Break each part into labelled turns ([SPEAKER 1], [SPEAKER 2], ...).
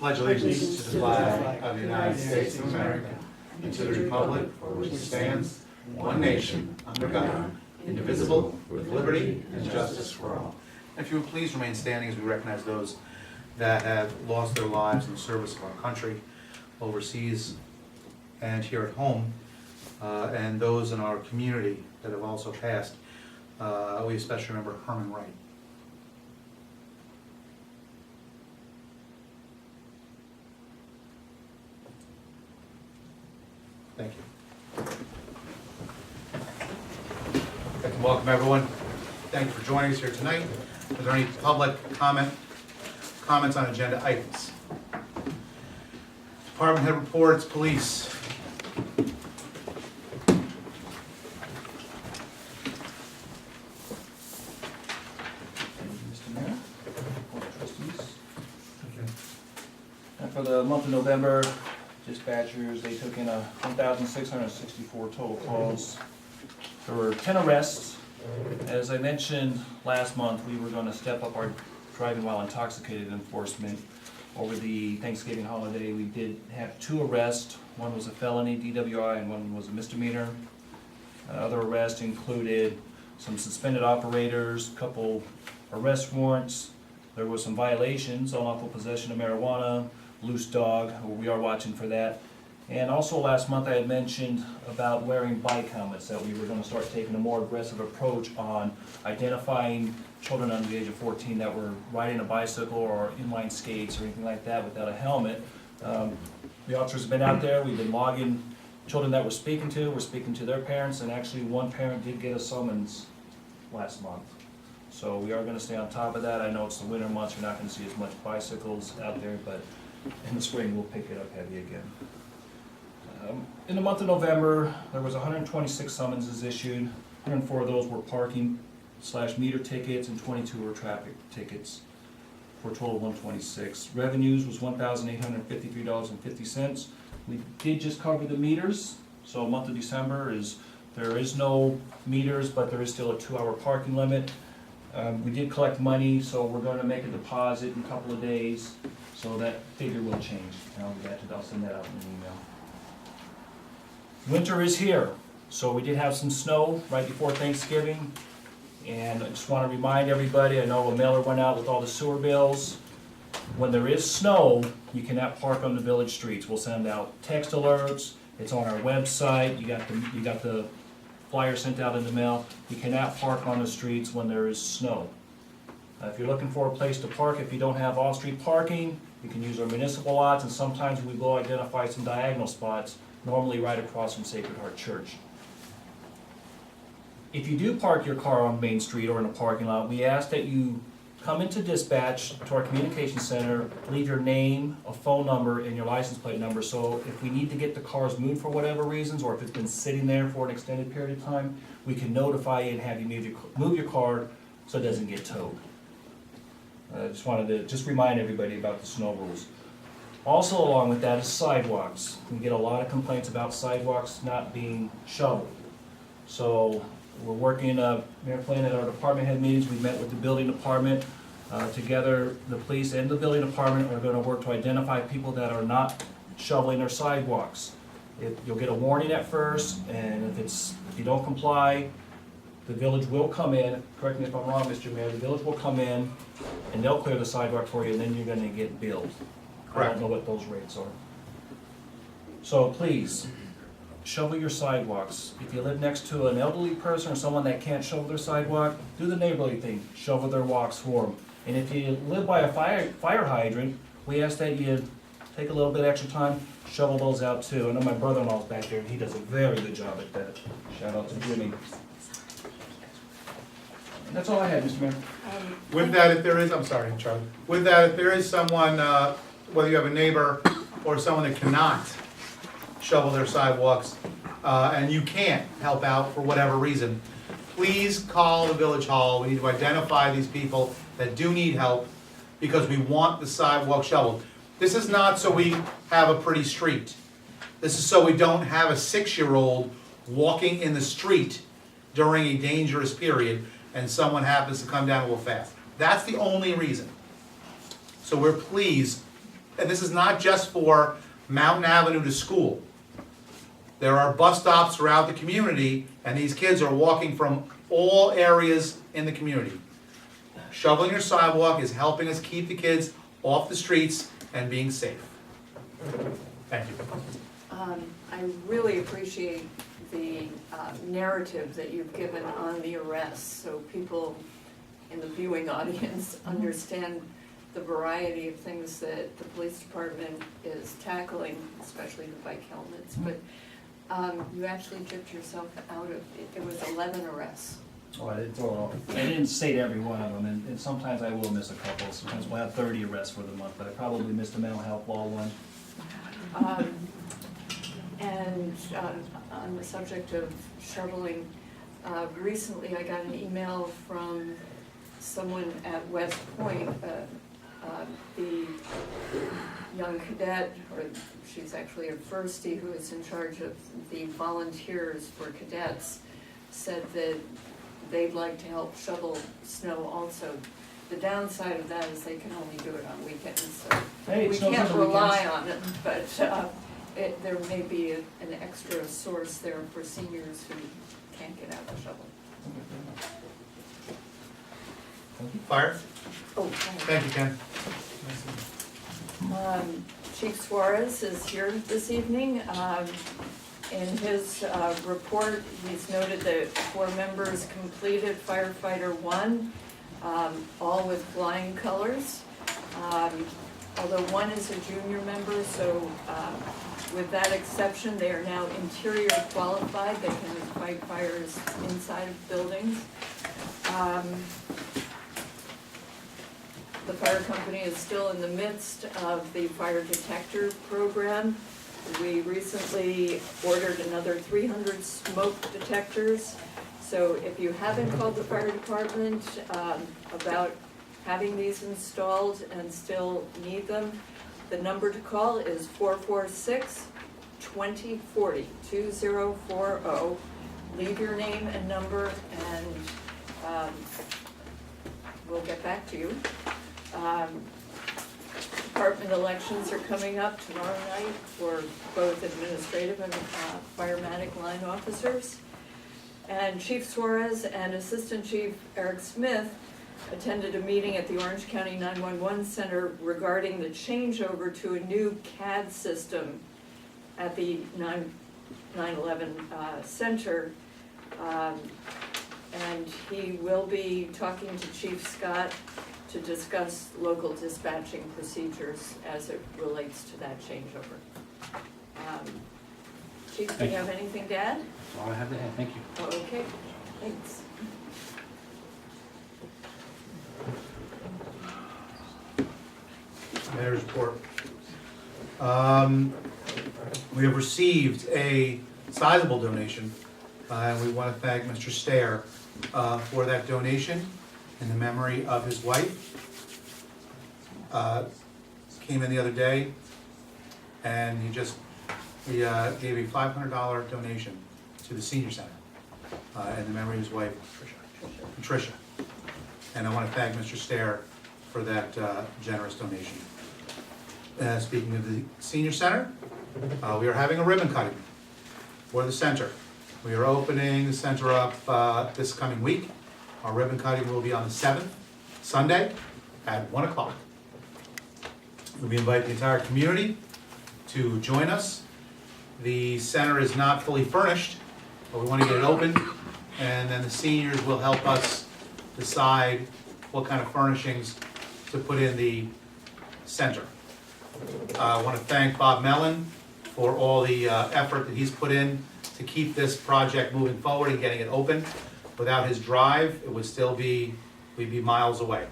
[SPEAKER 1] pledge allegiance to the flag of the United States of America and to the republic for which it stands, one nation, under God, indivisible, with liberty and justice for all. If you would please remain standing as we recognize those that have lost their lives in the service of our country, overseas and here at home, and those in our community that have also passed. We especially remember Herman Wright. Thank you. I'd like to welcome everyone. Thank you for joining us here tonight. Are there any public comments on agenda items? Department head reports, police.
[SPEAKER 2] Mr. Mayor, Board of Trustees. And for the month of November, dispatchers, they took in 1,664 total calls. There were 10 arrests. As I mentioned last month, we were going to step up our driving while intoxicated enforcement. Over the Thanksgiving holiday, we did have 2 arrests. One was a felony DWI and one was a misdemeanor. Other arrests included some suspended operators, a couple arrest warrants. There were some violations, unlawful possession of marijuana, loose dog, we are watching for that. And also last month I had mentioned about wearing bike helmets, that we were going to start taking a more aggressive approach on identifying children under the age of 14 that were riding a bicycle or inline skates or anything like that without a helmet. The officers have been out there, we've been logging children that we're speaking to their parents, and actually one parent did get a summons last month. So we are going to stay on top of that. I know it's the winter months, you're not going to see as much bicycles out there, but in the spring we'll pick it up heavy again. In the month of November, there was 126 summonses issued. 104 of those were parking/meter tickets, and 22 were traffic tickets, for a total of 126. Revenues was $1,853.50. We did just cover the meters, so month of December there is no meters, but there is still a 2-hour parking limit. We did collect money, so we're going to make a deposit in a couple of days, so that figure will change. I'll send that out in an email. Winter is here, so we did have some snow right before Thanksgiving, and I just want to remind everybody, I know a mailer went out with all the sewer bills. When there is snow, you cannot park on the village streets. We'll send out text alerts, it's on our website, you got the flyer sent out in the mail. You cannot park on the streets when there is snow. If you're looking for a place to park, if you don't have off-street parking, you can use our municipal lots, and sometimes we will identify some diagonal spots, normally right across from Sacred Heart Church. If you do park your car on Main Street or in a parking lot, we ask that you come into dispatch to our communication center, leave your name, a phone number, and your license plate number, so if we need to get the cars moved for whatever reasons, or if it's been sitting there for an extended period of time, we can notify you and have you move your car so it doesn't get towed. I just wanted to remind everybody about the snow rules. Also along with that is sidewalks. We get a lot of complaints about sidewalks not being shoveled. So we're working, Mayor Flynn, at our department head meetings, we met with the building department. Together, the police and the building department are going to work to identify people that are not shoveling their sidewalks. You'll get a warning at first, and if you don't comply, the village will come in, correct me if I'm wrong, Mr. Mayor, the village will come in and they'll clear the sidewalk for you, and then you're going to get billed.
[SPEAKER 1] Correct.
[SPEAKER 2] I don't know what those rates are. So please, shovel your sidewalks. If you live next to an elderly person or someone that can't shovel their sidewalk, do the neighborly thing, shovel their walks for them. And if you live by a fire hydrant, we ask that you take a little bit extra time, shovel those out too. I know my brother-in-law's back there, and he does a very good job at that. Shout out to Jimmy. And that's all I had, Mr. Mayor.
[SPEAKER 1] With that, if there is, I'm sorry, Charlie. With that, if there is someone, whether you have a neighbor or someone that cannot shovel their sidewalks, and you can't help out for whatever reason, please call the village hall. We need to identify these people that do need help, because we want the sidewalk shoveled. This is not so we have a pretty street. This is so we don't have a 6-year-old walking in the street during a dangerous period and someone happens to come down a little fast. That's the only reason. So please and this is not just for Mountain Avenue to school. There are bus stops throughout the community, and these kids are walking from all areas in the community. Shoveling your sidewalk is helping us keep the kids off the streets and being safe. Thank you.
[SPEAKER 3] I really appreciate the narrative that you've given on the arrests, so people in the viewing audience understand the variety of things that the police department is tackling, especially the bike helmets. But you actually dipped yourself out of, it was 11 arrests.
[SPEAKER 2] Oh, I didn't state every one of them, and sometimes I will miss a couple. Sometimes we'll have 30 arrests for the month, but I probably missed the mental health law one.
[SPEAKER 3] On the subject of shoveling, recently I got an email from someone at West Point, the young cadet, or she's actually a firstie who is in charge of the volunteers for cadets, said that they'd like to help shovel snow also. The downside of that is they can only do it on weekends, so
[SPEAKER 2] Hey, it
[SPEAKER 3] we
[SPEAKER 2] snows
[SPEAKER 3] can't
[SPEAKER 2] on the
[SPEAKER 3] rely
[SPEAKER 2] weekends.
[SPEAKER 3] on it, but there may be an extra source there for seniors who can't get out to shovel.
[SPEAKER 1] Fire?
[SPEAKER 3] Oh,
[SPEAKER 1] Thank you, Ken.
[SPEAKER 3] Chief Suarez is here this evening. In his report, he's noted that 4 members completed firefighter 1, all with flying colors. Although 1 is a junior member, so with that exception, they are now interior qualified. They can fight fires inside of buildings. The fire company is still in the midst of the fire detector program. We recently ordered another 300 smoke detectors. So if you haven't called the fire department about having these installed and still need them, the number to call is 446-2040, 2040. Leave your name and number and we'll get back to you. Department elections are coming up tomorrow night for both administrative and firematic line officers. And Chief Suarez and Assistant Chief Eric Smith attended a meeting at the Orange County 911 Center regarding the changeover to a new CAD system at the 9/11 center. And he will be talking to Chief Scott to discuss local dispatching procedures as it relates to that changeover. Chief, do you have anything to add?
[SPEAKER 4] That's all I have to add, thank you.
[SPEAKER 3] Oh, okay, thanks.
[SPEAKER 1] Mayor's report. We have received a sizable donation, and we want to thank Mr. Stair for that donation in the memory of his wife. Came in the other day, and he gave a $500 donation to the senior center in the memory of his wife, Patricia. And I want to thank Mr. Stair for that generous donation. Speaking of the senior center, we are having a ribbon cutting for the center. We are opening the center up this coming week. Our ribbon cutting will be on the 7th, Sunday, at 1 o'clock. We invite the entire community to join us. The center is not fully furnished, but we want to get it open, and then the seniors will help us decide what kind of furnishings to put in the center. I want to thank Bob Mellon for all the effort that he's put in to keep this project moving forward and getting it open. Without his drive, it would still be, we'd be miles away.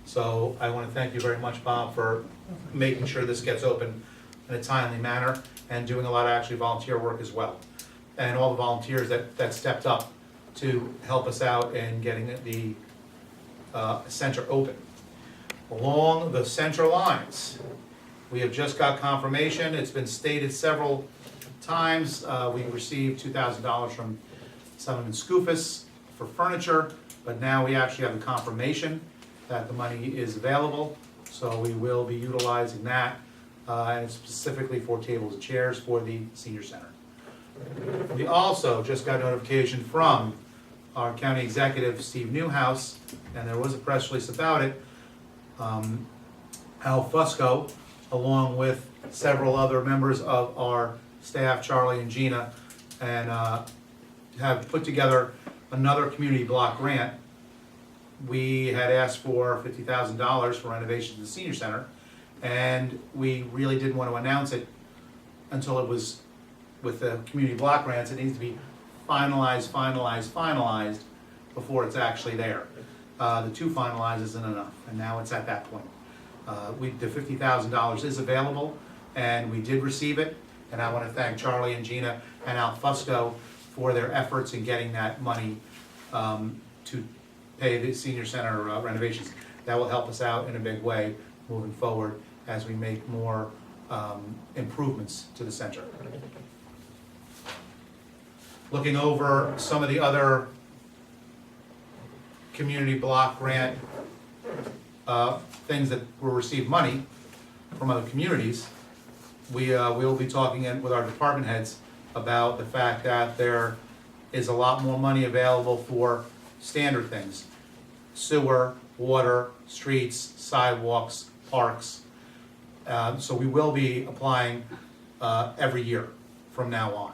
[SPEAKER 1] So I want to thank you very much, Bob, for making sure this gets open in a timely manner and doing a lot of actually volunteer work as well. And all the volunteers that stepped up to help us out in getting the center open. Along the center lines, we have just got confirmation. It's been stated several times. We received $2,000 from Sullivan Skoufis for furniture, but now we actually have the confirmation that the money is available. So we will be utilizing that and it's specifically for tables and chairs for the senior center. We also just got notification from our county executive, Steve Newhouse, and there was a press release about it. Al Fusco, along with several other members of our staff, Charlie and Gina, and have put together another community block grant. We had asked for $50,000 for renovations of the senior center, and we really didn't want to announce it until it was with the community block grants. It needs to be finalized before it's actually there. The two finalized isn't enough, and now it's at that point. The $50,000 is available, and we did receive it, and I want to thank Charlie and Gina and Al Fusco for their efforts in getting that money to pay the senior center renovations. That will help us out in a big way moving forward as we make more improvements to the center. Looking over some of the other community block grant things that will receive money from other communities, we will be talking with our department heads about the fact that there is a lot more money available for standard things: sewer, water, streets, sidewalks, parks. So we will be applying every year from now on.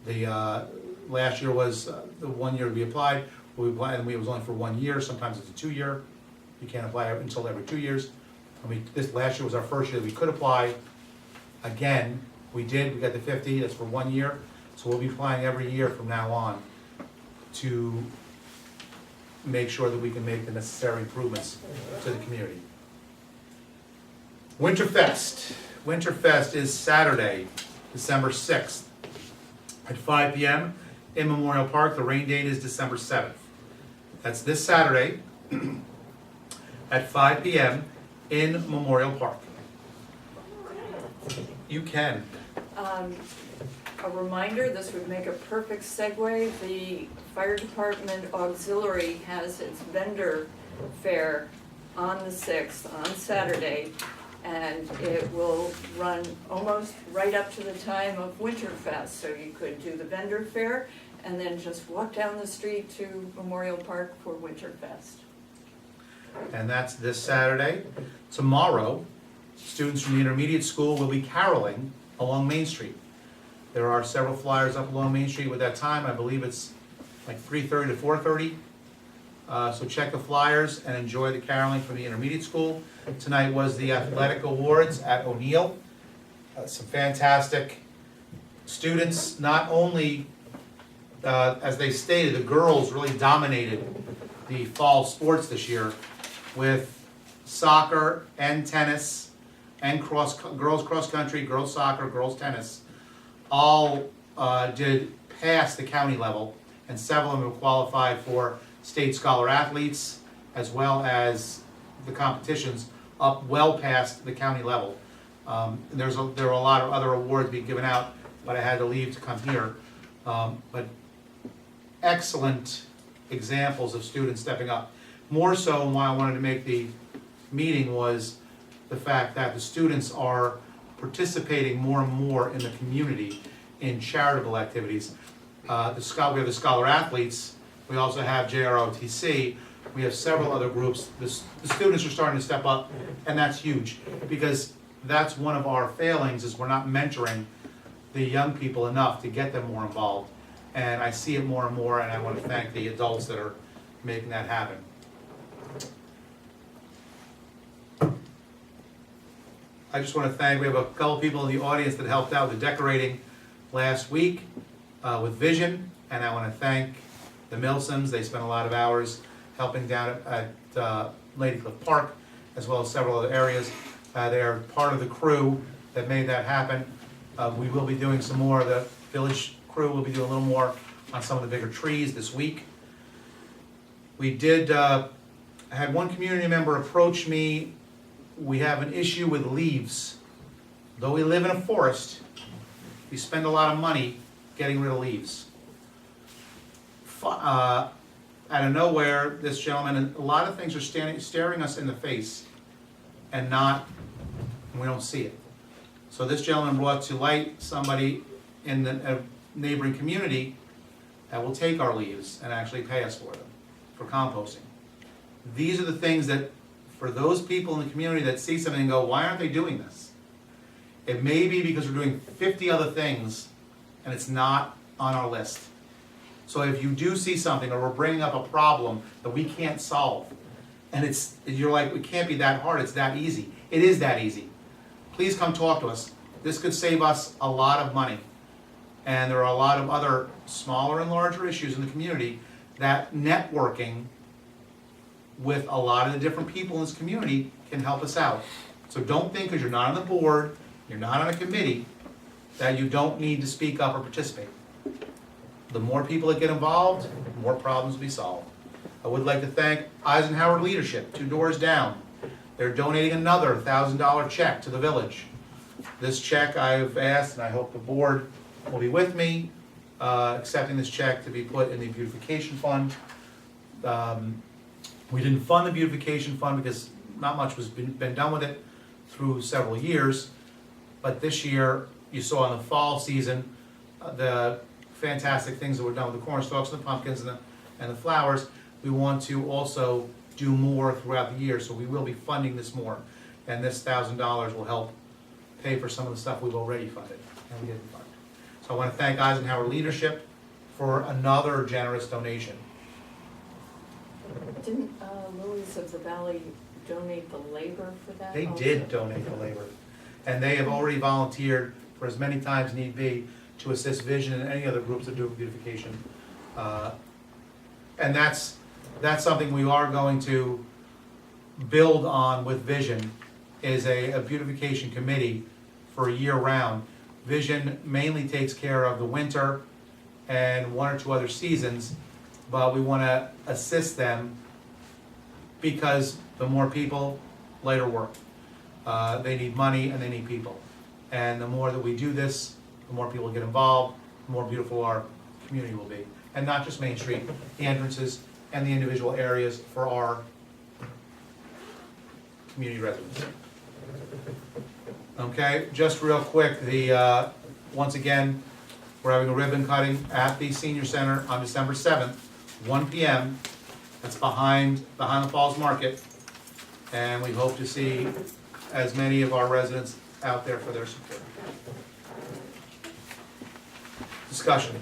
[SPEAKER 1] The last year was the 1 year we applied. And it was only for 1 year. Sometimes it's a 2 year. You can't apply until every 2 years. This last year was our first year that we could apply. Again, we did. We got the 50. That's for 1 year. So we'll be applying every year from now on to make sure that we can make the necessary improvements to the community. Winterfest. Winterfest is Saturday, December 6th at 5 p.m. in Memorial Park. The rain date is December 7th. That's this Saturday at 5 p.m. in Memorial Park. You can.
[SPEAKER 3] A reminder, this would make a perfect segue. The fire department auxiliary has its vendor fair on the 6th, on Saturday, and it will run almost right up to the time of Winterfest. So you could do the vendor fair and then just walk down the street to Memorial Park for Winterfest.
[SPEAKER 1] And that's this Saturday. Tomorrow, students from the intermediate school will be caroling along Main Street. There are several flyers up along Main Street with that time. I believe it's like 3:30 to 4:30. So check the flyers and enjoy the caroling from the intermediate school. Tonight was the athletic awards at O'Neill. Some fantastic students. Not only, as they stated, the girls really dominated the fall sports this year with soccer and tennis and girls cross country, girls soccer, girls tennis. All did pass the county level, and several of them have qualified for state scholar athletes, as well as the competitions up well past the county level. There are a lot of other awards being given out, but I had to leave to come here. But excellent examples of students stepping up. More so, and why I wanted to make the meeting was the fact that the students are participating more and more in the community in charitable activities. We have the scholar athletes. We also have JROTC. We have several other groups. The students are starting to step up, and that's huge, because that's one of our failings, is we're not mentoring the young people enough to get them more involved. And I see it more and more, and I want to thank the adults that are making that happen. I just want to thank, we have a couple people in the audience that helped out with the decorating last week with Vision, and I want to thank the Milsons. They spent a lot of hours helping down at Ladycliff Park, as well as several other areas. They are part of the crew that made that happen. We will be doing some more. The village crew will be doing a little more on some of the bigger trees this week. We did, I had one community member approach me. We have an issue with leaves. Though we live in a forest, we spend a lot of money getting rid of leaves. Out of nowhere, this gentleman, and a lot of things are staring us in the face, and we don't see it. So this gentleman brought to light somebody in a neighboring community that will take our leaves and actually pay us for them, for composting. These are the things that, for those people in the community that see something and go, why aren't they doing this? It may be because we're doing 50 other things and it's not on our list. So if you do see something, or we're bringing up a problem that we can't solve, and you're like, it can't be that hard, it's that easy. It is that easy. Please come talk to us. This could save us a lot of money. And there are a lot of other smaller and larger issues in the community that networking with a lot of the different people in this community can help us out. So don't think because you're not on the board, you're not on a committee, that you don't need to speak up or participate. The more people that get involved, the more problems will be solved. I would like to thank Eisenhower Leadership, 2 doors down. They're donating another $1,000 check to the village. This check I've asked, and I hope the board will be with me, accepting this check to be put in the beautification fund. We didn't fund the beautification fund because not much was been done with it through several years. But this year, you saw in the fall season, the fantastic things that were done with the corn stalks and the pumpkins and the flowers. We want to also do more throughout the year, so we will be funding this more. And this $1,000 will help pay for some of the stuff we've already funded and we didn't fund. So I want to thank Eisenhower Leadership for another generous donation.
[SPEAKER 3] Didn't Lilies of the Valley donate the labor for that?
[SPEAKER 1] They
[SPEAKER 3] also?
[SPEAKER 1] did donate the labor, and they have already volunteered for as many times need be to assist Vision and any other groups that do beautification. And that's something we are going to build on with Vision, is a beautification committee for year round. Vision mainly takes care of the winter and 1 or 2 other seasons, but we want to assist them because the more people, lighter work. They need money and they need people. And the more that we do this, the more people get involved, the more beautiful our community will be. And not just Main Street, the entrances and the individual areas for our community residents. Okay, just real quick, once again, we're having a ribbon cutting at the senior center on December 7th, 1 p.m. That's behind the Falls Market. And we hope to see as many of our residents out there for their support. Discussion.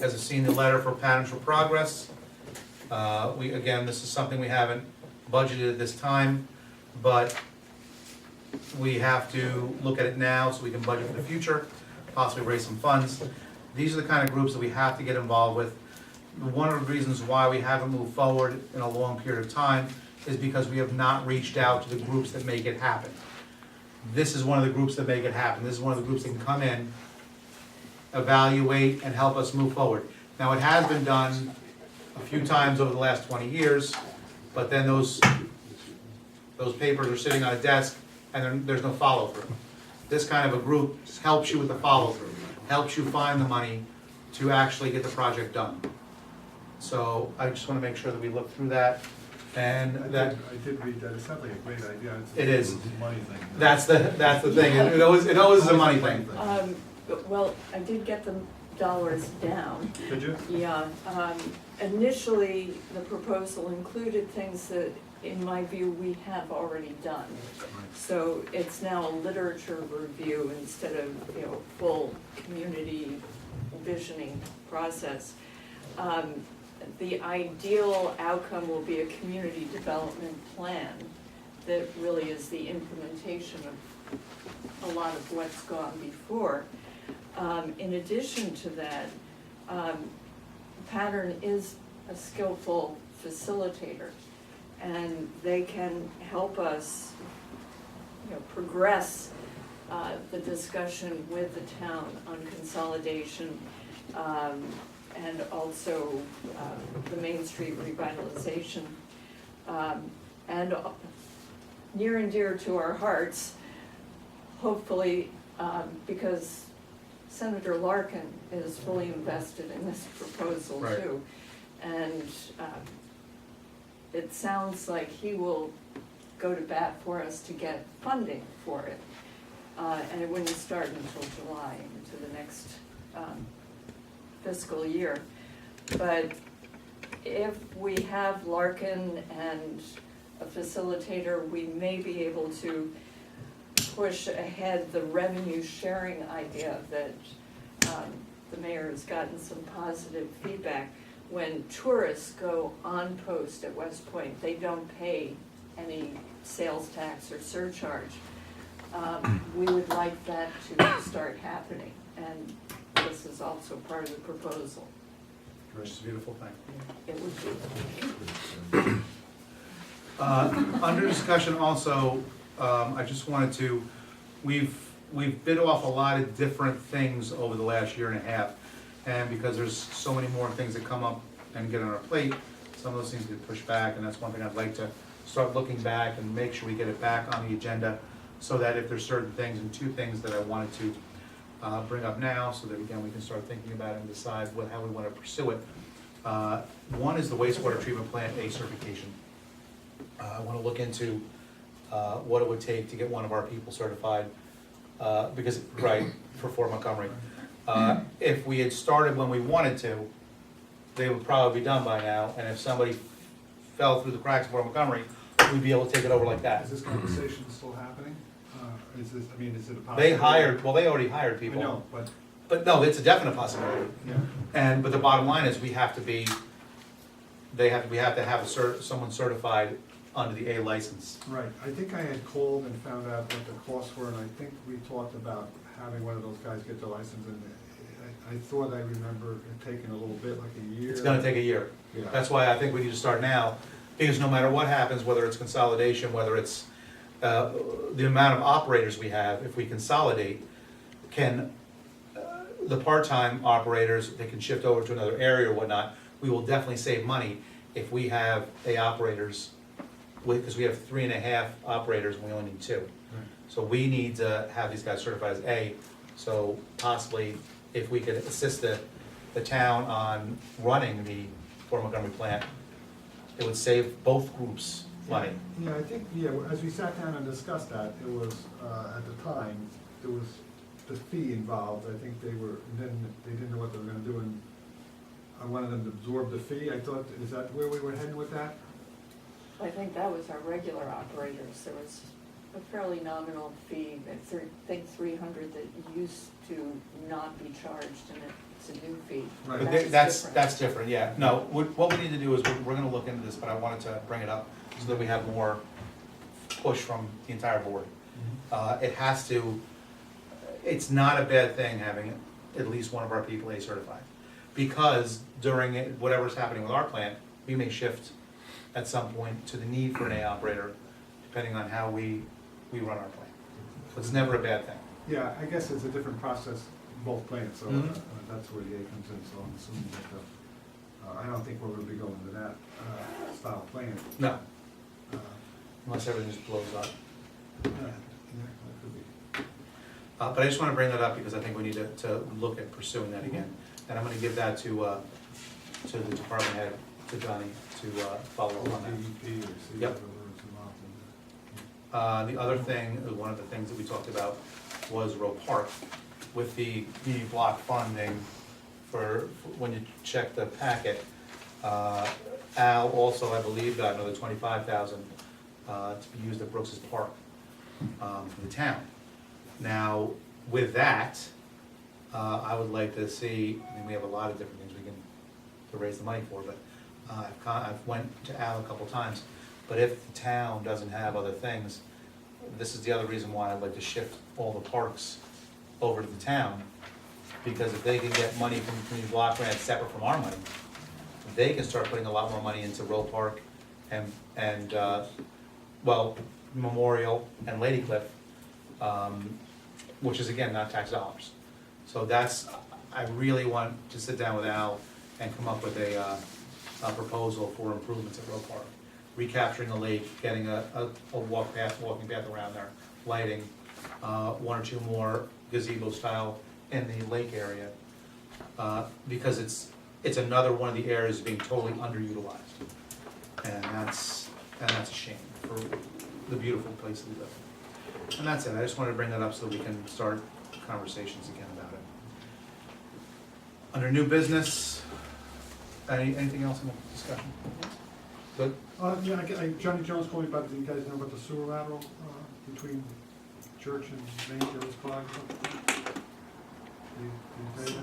[SPEAKER 1] As I've seen the letter for Patterns for Progress, again, this is something we haven't budgeted at this time, but we have to look at it now so we can budget for the future, possibly raise some funds. These are the kind of groups that we have to get involved with. One of the reasons why we haven't moved forward in a long period of time is because we have not reached out to the groups that make it happen. This is one of the groups that make it happen. This is one of the groups that can come in, evaluate, and help us move forward. Now, it has been done a few times over the last 20 years, but then those papers are sitting on a desk and there's no follow-through. This kind of a group helps you with the follow-through, helps you find the money to actually get the project done. So I just want to make sure that we look through that, and that
[SPEAKER 4] I did read that, it sounds like a great idea.
[SPEAKER 1] It is.
[SPEAKER 4] It's a money thing.
[SPEAKER 1] that's the thing. It always is a money thing.
[SPEAKER 3] Well, I did get the dollars down.
[SPEAKER 4] Did you?
[SPEAKER 3] Yeah, initially, the proposal included things that, in my view, we have already done. So it's now a literature review instead of, full community visioning process. The ideal outcome will be a community development plan that really is the implementation of a lot of what's gone before. In addition to that, Pattern is a skillful facilitator, and they can help us, progress the discussion with the town on consolidation, and also the Main Street revitalization. And near and dear to our hearts, hopefully, because Senator Larkin is fully invested in this proposal
[SPEAKER 1] Right.
[SPEAKER 3] too. And it sounds like he will go to bat for us to get funding for it. And it wouldn't start until July, into the next fiscal year. But if we have Larkin and a facilitator, we may be able to push ahead the revenue sharing idea that the mayor has gotten some positive feedback. When tourists go on post at West Point, they don't pay any sales tax or surcharge. We would like that to start happening, and this is also part of the proposal.
[SPEAKER 1] Which is a beautiful thing.
[SPEAKER 3] It would be.
[SPEAKER 1] Under discussion also, I just wanted to, we've bit off a lot of different things over the last year and a half. And because there's so many more things that come up and get on our plate, some of those things get pushed back, and that's one thing I'd like to start looking back and make sure we get it back on the agenda, so that if there's certain things, and two things that I wanted to bring up now, so that again, we can start thinking about it and decide how we wanna pursue it. One is the wastewater treatment plant A certification. I wanna look into what it would take to get one of our people certified, because, right, for Fort Montgomery. If we had started when we wanted to, they would probably be done by now, and if somebody fell through the cracks of Fort Montgomery, we'd be able to take it over like that.
[SPEAKER 4] Is this conversation still happening? Is this, I mean, is it a possibility?
[SPEAKER 1] They already hired
[SPEAKER 4] I
[SPEAKER 1] people.
[SPEAKER 4] know,
[SPEAKER 1] But no, it's a definite possibility.
[SPEAKER 4] yeah,
[SPEAKER 1] But the bottom line is, we have to have someone certified under the A license.
[SPEAKER 4] right. I think I had called and found out what the costs were, and I think we talked about having one of those guys get their license, and I thought I remember it taking a little bit, like a year.
[SPEAKER 1] It's gonna take a year.
[SPEAKER 4] Yeah.
[SPEAKER 1] That's why I think we need to start now, because no matter what happens, whether it's consolidation, whether it's the amount of operators we have, if we consolidate, the part-time operators, they can shift over to another area or whatnot. We will definitely save money if we have A operators, because we have 3.5 operators and we only need 2.
[SPEAKER 4] Right.
[SPEAKER 1] So we need to have these guys certified as A, so possibly if we could assist the town on running the Fort Montgomery plant, it would save both groups money.
[SPEAKER 4] Yeah, I think, yeah, as we sat down and discussed that, it was, at the time, there was the fee involved. I think they didn't know what they were gonna do, and I wanted them to absorb the fee. I thought, is that where we were heading with that?
[SPEAKER 3] I think that was our regular operators. There was a fairly nominal fee, I think 300 that used to not be charged, and it's a new fee.
[SPEAKER 4] Right.
[SPEAKER 1] But that's different, yeah. No, what we need to do is, we're gonna look into this, but I wanted to bring it up so that we have more push from the entire board. It has to, it's not a bad thing having at least one of our people A certified. Because during whatever's happening with our plant, we may shift at some point to the need for an A operator, depending on how we run our plant. So it's never a bad thing.
[SPEAKER 4] Yeah, I guess it's a different process, both plants, so
[SPEAKER 1] Mhm.
[SPEAKER 4] that's where the A comes in, so I'm assuming that, I don't think we're gonna be going to that style plant.
[SPEAKER 1] No,
[SPEAKER 4] Uh,
[SPEAKER 1] unless everything just blows up.
[SPEAKER 4] Yeah, that could be.
[SPEAKER 1] But I just wanna bring that up because I think we need to look at pursuing that again. And I'm gonna give that to the department head, to Johnny, to follow up on that.
[SPEAKER 4] DEP or see
[SPEAKER 1] Yep.
[SPEAKER 4] whatever is involved in
[SPEAKER 1] The other thing, one of the things that we talked about was Roe Park. With the community block funding for when you check the packet, Al also, I believe, got another 25,000 to be used at Brooks's Park for the town. Now, with that, I would like to see, I mean, we have a lot of different things we can, to raise the money for, but I've went to Al a couple times, but if the town doesn't have other things, this is the other reason why I'd like to shift all the parks over to the town, because if they can get money from community block grants separate from our money, they can start putting a lot more money into Roe Park and Memorial and Lady Cliff, which is again, not tax dollars. So I really want to sit down with Al and come up with a proposal for improvements at Roe Park. Recapturing the lake, getting a walking path around there, lighting, one or two more gazebo style in the lake area. Because it's another one of the areas being totally underutilized. And that's a shame the beautiful place to live. And that's it, I just wanted to bring that up so we can start conversations again about it. Under new business, anything else in the discussion? Good?
[SPEAKER 4] Yeah, Johnny Jones called me about, do you guys know about the sewer lateral, between Church and Main Village Clock? You tell you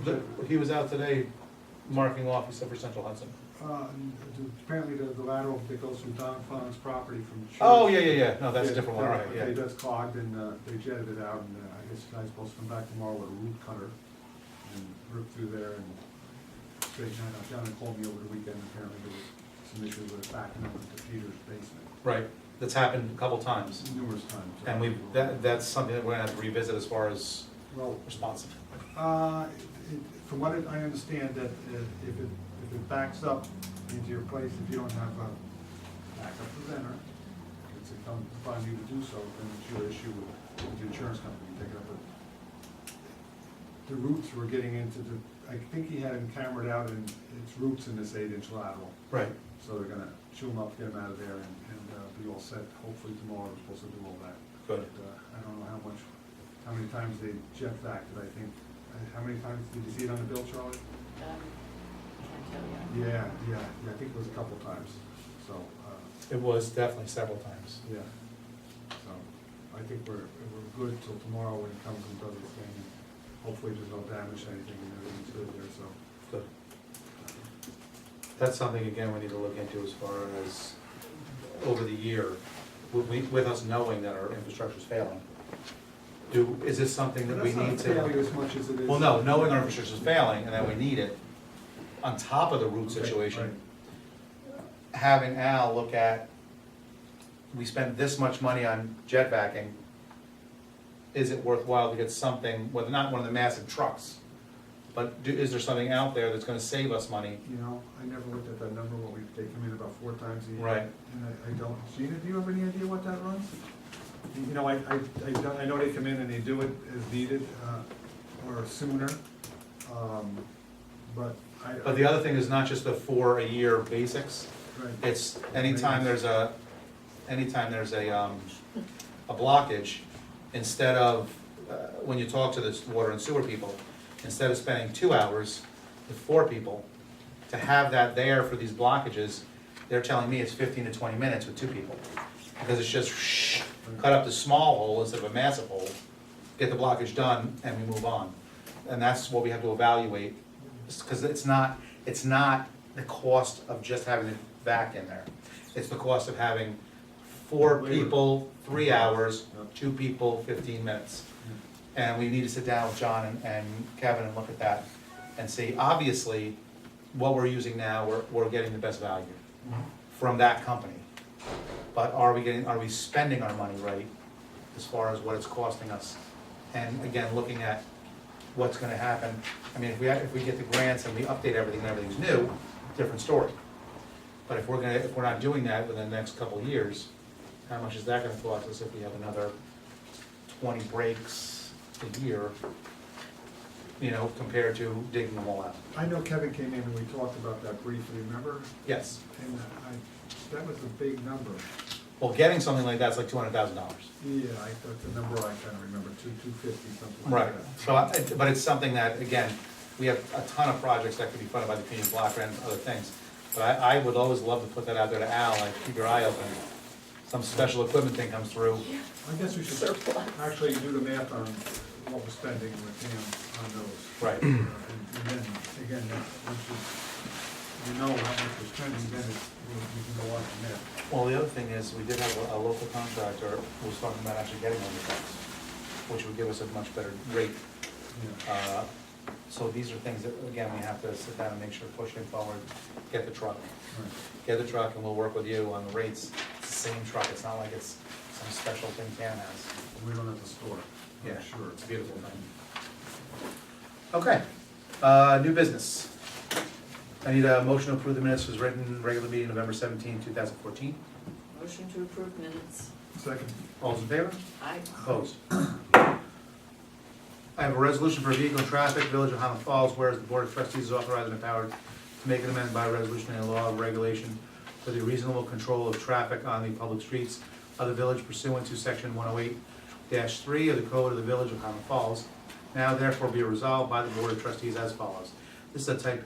[SPEAKER 4] that? No,
[SPEAKER 1] He was out today marking off, he said for Central Hudson.
[SPEAKER 4] Apparently the lateral that goes from Don Fon's property from Church.
[SPEAKER 1] Oh, yeah, no, that's a different one, all right,
[SPEAKER 4] Okay,
[SPEAKER 1] yeah.
[SPEAKER 4] that's clogged, and they jetted it out, and I guess the guy's supposed to come back tomorrow with a root cutter and rip through there and straighten that out. John had called me over the weekend, apparently there was some issues with it backing up into Peter's basement
[SPEAKER 1] Right, that's happened a couple times.
[SPEAKER 4] numerous times.
[SPEAKER 1] And that's something that we're gonna have to revisit as far as
[SPEAKER 4] Well,
[SPEAKER 1] responsive.
[SPEAKER 4] from what I understand, that if it backs up into your place, if you don't have a backup preventer, it's incumbent upon you to do so, then it's your issue with the insurance company, take it up with. The roots were getting into I think he had him cambered out in its roots in this 8-inch lateral.
[SPEAKER 1] Right.
[SPEAKER 4] So they're gonna chew him up, get him out of there, and be all set. Hopefully tomorrow we're supposed to do all that.
[SPEAKER 1] Good.
[SPEAKER 4] But, I don't know how many times they jet vacked it, I think. How many times, did you see it on the bill, Charlie?
[SPEAKER 3] Can't tell you.
[SPEAKER 4] Yeah, I think it was a couple times, so,
[SPEAKER 1] It was definitely several times.
[SPEAKER 4] yeah. So, I think we're good till tomorrow when it comes and does its thing. And hopefully there's no damage to anything and everything's good there, so.
[SPEAKER 1] Good. That's something, again, we need to look into as far as over the year, with us knowing that our infrastructure's failing. Is this something that we need
[SPEAKER 4] That's not failure
[SPEAKER 1] to?
[SPEAKER 4] as much as it is.
[SPEAKER 1] Well, no, knowing our infrastructure's failing and that we need it, on top of the root
[SPEAKER 4] Okay,
[SPEAKER 1] situation, having Al look at, we spent this much money on jet vacuum, is it worthwhile to get something, well, not one of the massive trucks, but is there something out there that's gonna save us money?
[SPEAKER 4] You know, I never looked at that number, they come in about 4 times a year.
[SPEAKER 1] Right.
[SPEAKER 4] And I don't, Gina, do you have any idea what that runs? You know, I know they come in and they do it as needed, or sooner, but
[SPEAKER 1] But the other thing is not just the 4 a year basics,
[SPEAKER 4] Right.
[SPEAKER 1] it's anytime there's a blockage, instead of, when you talk to the water and sewer people, instead of spending 2 hours with 4 people, to have that there for these blockages, they're telling me it's 15 to 20 minutes with 2 people. Because it's just cut up the small hole instead of a massive hole, get the blockage done, and we move on. And that's what we have to evaluate, because it's not the cost of just having the vac in there. It's the cost of having 4 people, 3 hours, 2 people, 15 minutes. And we need to sit down with John and Kevin and look at that and see, obviously, what we're using now, we're getting the best value from that company. But are we spending our money right as far as what it's costing us? And again, looking at what's gonna happen. I mean, if we get the grants and we update everything and everything's new, different story. But if we're not doing that within the next couple of years, how much is that gonna cost us if we have another 20 breaks a year, compared to digging them all out?
[SPEAKER 4] I know Kevin came in and we talked about that briefly, remember?
[SPEAKER 1] Yes.
[SPEAKER 4] And that was a big number.
[SPEAKER 1] Well, getting something like that's like $200,000.
[SPEAKER 4] Yeah, I thought the number I kind of remember, 250, something like
[SPEAKER 1] Right,
[SPEAKER 4] that.
[SPEAKER 1] so, but it's something that, again, we have a ton of projects that could be funded by the community block grant and other things. But I would always love to put that out there to Al, like, keep your eye open. Some special equipment thing comes through.
[SPEAKER 4] I guess we should
[SPEAKER 3] Surplus.
[SPEAKER 4] actually do the math on what we're spending with him on those.
[SPEAKER 1] Right.
[SPEAKER 4] And then, again, once you know how much we're spending, then we can go on from there.
[SPEAKER 1] Well, the other thing is, we did have a local contractor who was talking about actually getting one of the trucks, which would give us a much better rate.
[SPEAKER 4] Yeah.
[SPEAKER 1] So these are things that, again, we have to sit down and make sure, pushing forward, get the truck.
[SPEAKER 4] Right.
[SPEAKER 1] Get the truck and we'll work with you on the rates. It's the same truck, it's not like it's some special thing Cam has.
[SPEAKER 4] We don't have to store it,
[SPEAKER 1] Yeah,
[SPEAKER 4] I'm sure.
[SPEAKER 1] it's a beautiful thing. Okay, new business. I need a motion to approve the minutes as written, regular meeting November 17, 2014.
[SPEAKER 3] Motion to approve minutes.
[SPEAKER 4] Second.
[SPEAKER 1] All those in favor?
[SPEAKER 3] Aye.
[SPEAKER 1] Opposed? I have a resolution for vehicle and traffic, Village of Highland Falls, whereas the Board of Trustees is authorized and empowered to make an amendment by resolution and law of regulation for the reasonable control of traffic on the public streets of the village pursuant to section 108-3 of the Code of the Village of Highland Falls. Now therefore be resolved by the Board of Trustees as follows. This is a type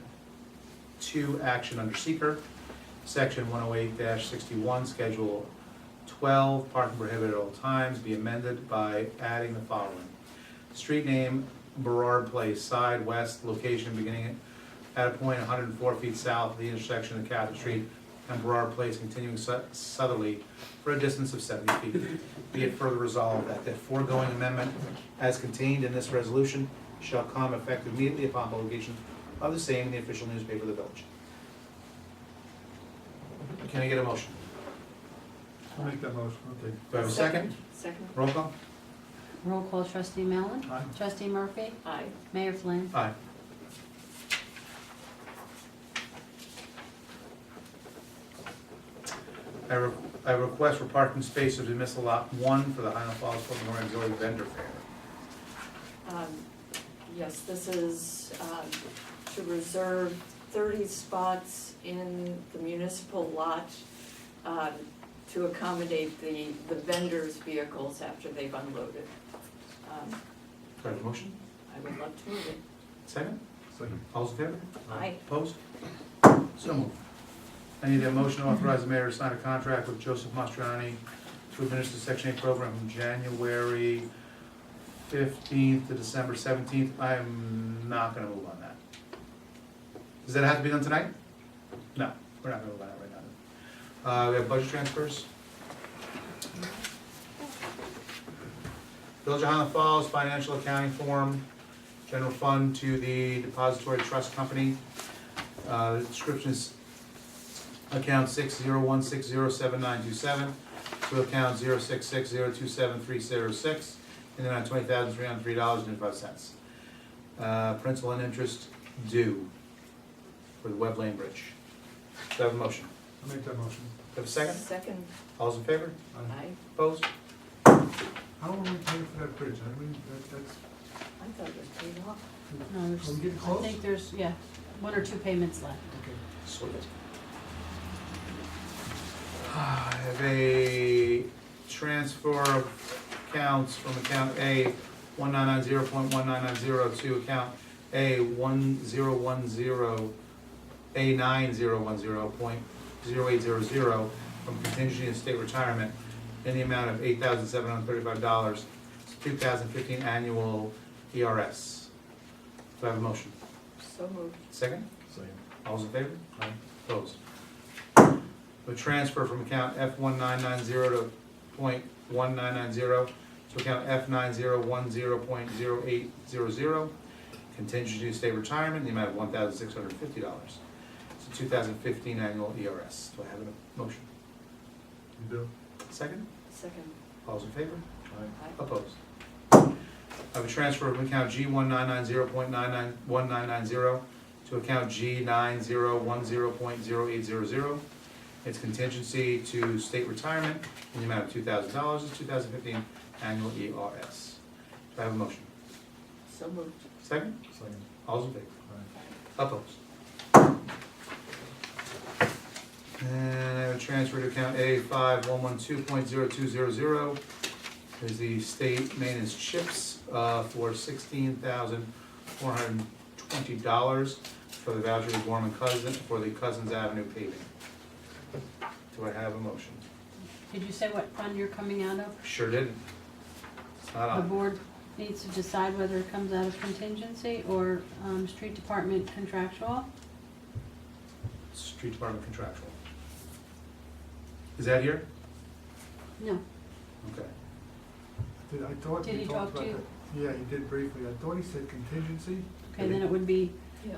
[SPEAKER 1] 2 action under seeker, section 108-61, schedule 12, parking prohibited at all times, be amended by adding the following. Street name, Burrard Place, side west, location beginning at a point 104 feet south of the intersection of Catherine Street and Burrard Place, continuing southerly for a distance of 70 feet. Be it further resolved that the foregoing amendment, as contained in this resolution, shall come effective immediately upon publication of the same in the official newspaper of the village. Can I get a motion?
[SPEAKER 4] I'll make that motion, okay.
[SPEAKER 1] Do I have a second?
[SPEAKER 3] Second.
[SPEAKER 1] Roll call?
[SPEAKER 5] Roll call, trustee Mallon.
[SPEAKER 4] Aye.
[SPEAKER 5] Trustee Murphy.
[SPEAKER 3] Aye.
[SPEAKER 5] Mayor Flynn.
[SPEAKER 1] Aye. I request for parking spaces in Missile Lot 1 for the Highland Falls Public Auxiliary Vendor Fair.
[SPEAKER 3] Yes, this is to reserve 30 spots in the municipal lot to accommodate the vendors' vehicles after they've unloaded.
[SPEAKER 1] Do I have a motion?
[SPEAKER 3] I would love to move it.
[SPEAKER 1] Second?
[SPEAKER 4] Second.
[SPEAKER 1] All's in favor?
[SPEAKER 3] Aye.
[SPEAKER 1] Opposed? So moved. I need a motion to authorize the mayor to sign a contract with Joseph Mastriani to administer the Section 8 program from January 15th to December 17th. I am not gonna move on that. Does that have to be done tonight? No, we're not gonna move on that right now. We have budget transfers. Village of Highland Falls Financial Accounting Form, general fund to the Depository Trust Company. The description is account 601607927 to account 066027306 in the amount of $20,303.05. Principal and interest due for the Webb Lane Bridge. Do I have a motion?
[SPEAKER 4] I'll make that motion.
[SPEAKER 1] Do I have a second?
[SPEAKER 3] Second.
[SPEAKER 1] All's in favor?
[SPEAKER 3] Aye.
[SPEAKER 1] Opposed?
[SPEAKER 4] How long are we paying for that bridge? I mean, that's,
[SPEAKER 3] I thought it was paid off.
[SPEAKER 5] No,
[SPEAKER 4] are we getting
[SPEAKER 5] I
[SPEAKER 4] close?
[SPEAKER 5] think there's, yeah, 1 or 2 payments left.
[SPEAKER 4] Okay.
[SPEAKER 1] Sweet. I have a transfer of accounts from account A 1990.1990 to account A 9010.0800 from contingency and state retirement in the amount of $8,735 to 2015 annual ERS. Do I have a motion?
[SPEAKER 3] So moved.
[SPEAKER 1] Second?
[SPEAKER 4] Second.
[SPEAKER 1] All's in favor? Aye. Opposed? A transfer from account F1990.1990 to account F9010.0800, contingency state retirement, in the amount of $1,650. It's a 2015 annual ERS. Do I have a motion?
[SPEAKER 4] You do?
[SPEAKER 1] Second?
[SPEAKER 3] Second.
[SPEAKER 1] All's in favor?
[SPEAKER 4] Aye.
[SPEAKER 3] Aye.
[SPEAKER 1] Opposed? I have a transfer from account G1990.1990 to account G9010.0800. It's contingency to state retirement in the amount of $2,000. It's 2015 annual ERS. Do I have a motion?
[SPEAKER 3] So moved.
[SPEAKER 1] Second?
[SPEAKER 4] Second.
[SPEAKER 1] All's in favor?
[SPEAKER 4] Aye.
[SPEAKER 1] Opposed? And I have a transfer to account A5112.0200 is the state maintenance chips for $16,420 for the voucher to Gorman Cousin for the Cousins Avenue paving. Do I have a motion?
[SPEAKER 5] Did you say what fund you're coming out of?
[SPEAKER 1] Sure did. It's not
[SPEAKER 5] The
[SPEAKER 1] on.
[SPEAKER 5] board needs to decide whether it comes out of contingency or street department contractual.
[SPEAKER 1] Street Department contractual. Is that here?
[SPEAKER 5] No.
[SPEAKER 1] Okay.
[SPEAKER 4] I thought
[SPEAKER 5] Did
[SPEAKER 4] we
[SPEAKER 5] he
[SPEAKER 4] talked
[SPEAKER 5] talk to
[SPEAKER 4] about
[SPEAKER 5] you?
[SPEAKER 4] that. Yeah, he did briefly. I thought he said contingency.
[SPEAKER 5] Okay, then it would be
[SPEAKER 3] Yeah.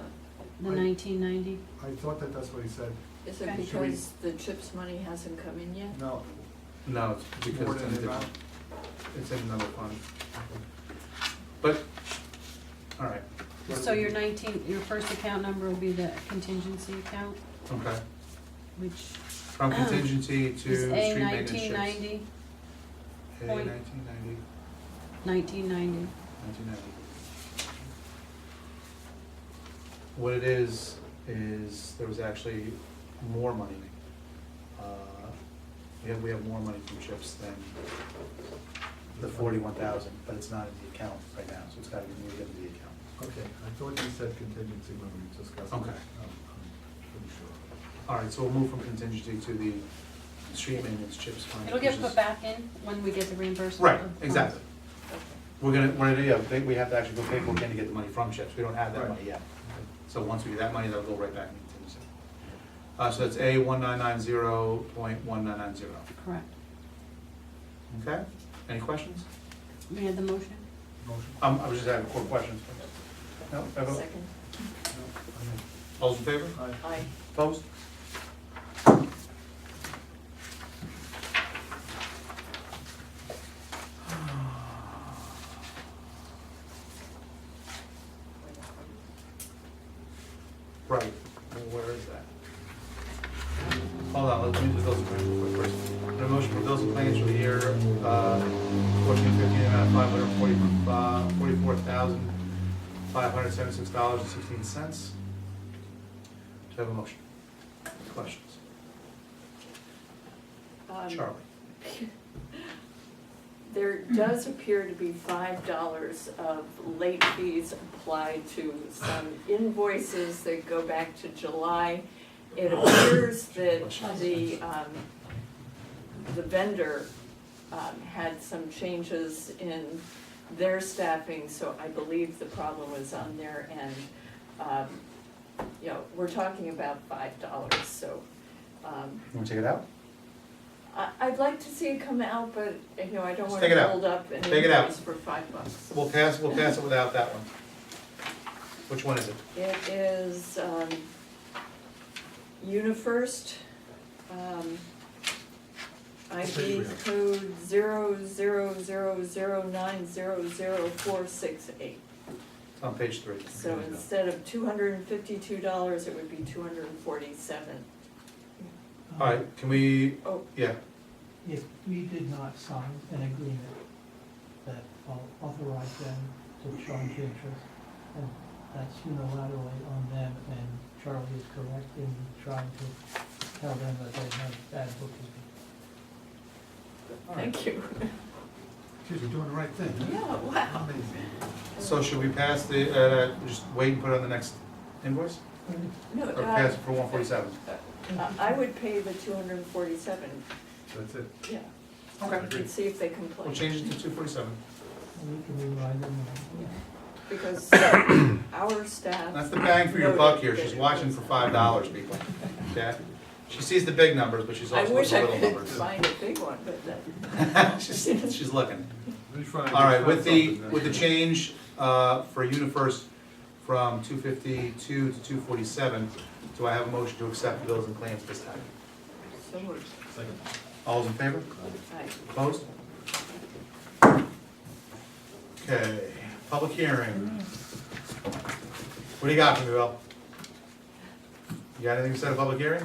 [SPEAKER 5] the
[SPEAKER 4] I-
[SPEAKER 5] 1990.
[SPEAKER 4] I thought that's what he said.
[SPEAKER 3] Is it
[SPEAKER 5] Okay.
[SPEAKER 4] Should we-
[SPEAKER 3] because the CHIPS money hasn't come in yet?
[SPEAKER 4] No,
[SPEAKER 1] No, it's because
[SPEAKER 4] more
[SPEAKER 1] it's
[SPEAKER 4] than
[SPEAKER 1] in a
[SPEAKER 4] the
[SPEAKER 1] different,
[SPEAKER 4] amount.
[SPEAKER 1] it's in another fund. But, all right,
[SPEAKER 5] So your first account number will be the contingency account,
[SPEAKER 1] okay.
[SPEAKER 5] which
[SPEAKER 1] From contingency to
[SPEAKER 5] is
[SPEAKER 1] street
[SPEAKER 5] A
[SPEAKER 1] maintenance chips.
[SPEAKER 5] 1990,
[SPEAKER 1] A
[SPEAKER 5] point-
[SPEAKER 1] 1990,
[SPEAKER 5] 1990.
[SPEAKER 1] 1990. What it is there was actually more money We have more money from CHIPS than the 41,000, but it's not in the account right now, so it's gotta be moved into the account.
[SPEAKER 4] Okay, I thought you said contingency when we discussed it.
[SPEAKER 1] Okay.
[SPEAKER 4] I'm pretty sure.
[SPEAKER 1] All right, so we'll move from contingency to the street maintenance CHIPS fund.
[SPEAKER 5] It'll get
[SPEAKER 1] which
[SPEAKER 5] put
[SPEAKER 1] is-
[SPEAKER 5] back in when we get the reimbursement.
[SPEAKER 1] Right,
[SPEAKER 5] of funds.
[SPEAKER 1] exactly. We're gonna, we have to actually go paperwork in to get the money from CHIPS, we don't have that
[SPEAKER 4] Right.
[SPEAKER 1] money yet. So once we get that money, that'll go right back in contingency. So that's A 1990.1990,
[SPEAKER 5] Correct.
[SPEAKER 1] okay? Any questions?
[SPEAKER 5] We had the motion?
[SPEAKER 4] Motion?
[SPEAKER 1] I was just having 4 questions. No, ever?
[SPEAKER 3] Second,
[SPEAKER 1] All those in favor?
[SPEAKER 4] Aye.
[SPEAKER 3] aye.
[SPEAKER 1] Opposed? Right, well, where is that? Hold on, let me do those claims real quick first. A motion for bills and claims for the year, 14-15, amount of $544,576.16. Do I have a motion? Questions? Charlie?
[SPEAKER 3] There does appear to be $5 of late fees applied to some invoices that go back to July. It appears that the vendor had some changes in their staffing, so I believe the problem was on their end. You know, we're talking about $5, so,
[SPEAKER 1] You want to take it out?
[SPEAKER 3] I'd like to see it come out, but, you know, I don't
[SPEAKER 1] Just
[SPEAKER 3] want
[SPEAKER 1] take it
[SPEAKER 3] to
[SPEAKER 1] out.
[SPEAKER 3] hold up an
[SPEAKER 1] Take it out.
[SPEAKER 3] invoice for $5.
[SPEAKER 1] We'll pass it without that one. Which one is it?
[SPEAKER 3] It is, UniFirst, ID code 0000900468.
[SPEAKER 1] It's on page 3.
[SPEAKER 3] So instead of $252, it would be $247.
[SPEAKER 1] All right, can we,
[SPEAKER 3] Oh,
[SPEAKER 1] yeah,
[SPEAKER 6] If we did not sign an agreement that authorized them to charge interest, and that's unilaterally on them, and Charlie is correct in trying to tell them that they have bad bookkeeping.
[SPEAKER 3] thank you.
[SPEAKER 4] Geez, we're doing the right thing.
[SPEAKER 3] Yeah, wow.
[SPEAKER 4] Amazing.
[SPEAKER 1] so should we pass the, just wait and put it on the next invoice?
[SPEAKER 3] No,
[SPEAKER 1] Or pass it for 147?
[SPEAKER 3] I would pay the $247,
[SPEAKER 4] That's it.
[SPEAKER 3] yeah.
[SPEAKER 1] Okay.
[SPEAKER 3] And see if they complain.
[SPEAKER 1] We'll change it to 247.
[SPEAKER 6] And we can remind them,
[SPEAKER 3] Because our staff.
[SPEAKER 1] That's the bang for your buck here,
[SPEAKER 3] noted
[SPEAKER 1] she's
[SPEAKER 3] that it
[SPEAKER 1] watching
[SPEAKER 3] was-
[SPEAKER 1] for $5, people, okay? She sees the big numbers, but she's
[SPEAKER 3] I
[SPEAKER 1] also
[SPEAKER 3] wish
[SPEAKER 1] looking
[SPEAKER 3] I
[SPEAKER 1] at the little
[SPEAKER 3] could
[SPEAKER 1] numbers.
[SPEAKER 3] find a big one, but that,
[SPEAKER 1] She's looking.
[SPEAKER 4] Let me find-
[SPEAKER 1] All right, with the,
[SPEAKER 4] something
[SPEAKER 1] with the
[SPEAKER 4] that's-
[SPEAKER 1] change for UniFirst from 252 to 247, do I have a motion to accept the bills and claims this time?
[SPEAKER 3] so moved.
[SPEAKER 4] Second.
[SPEAKER 1] All those in favor?
[SPEAKER 3] Aye.
[SPEAKER 1] Opposed? Okay, public hearing. What do you got for me, Bill? You got anything to set a public hearing?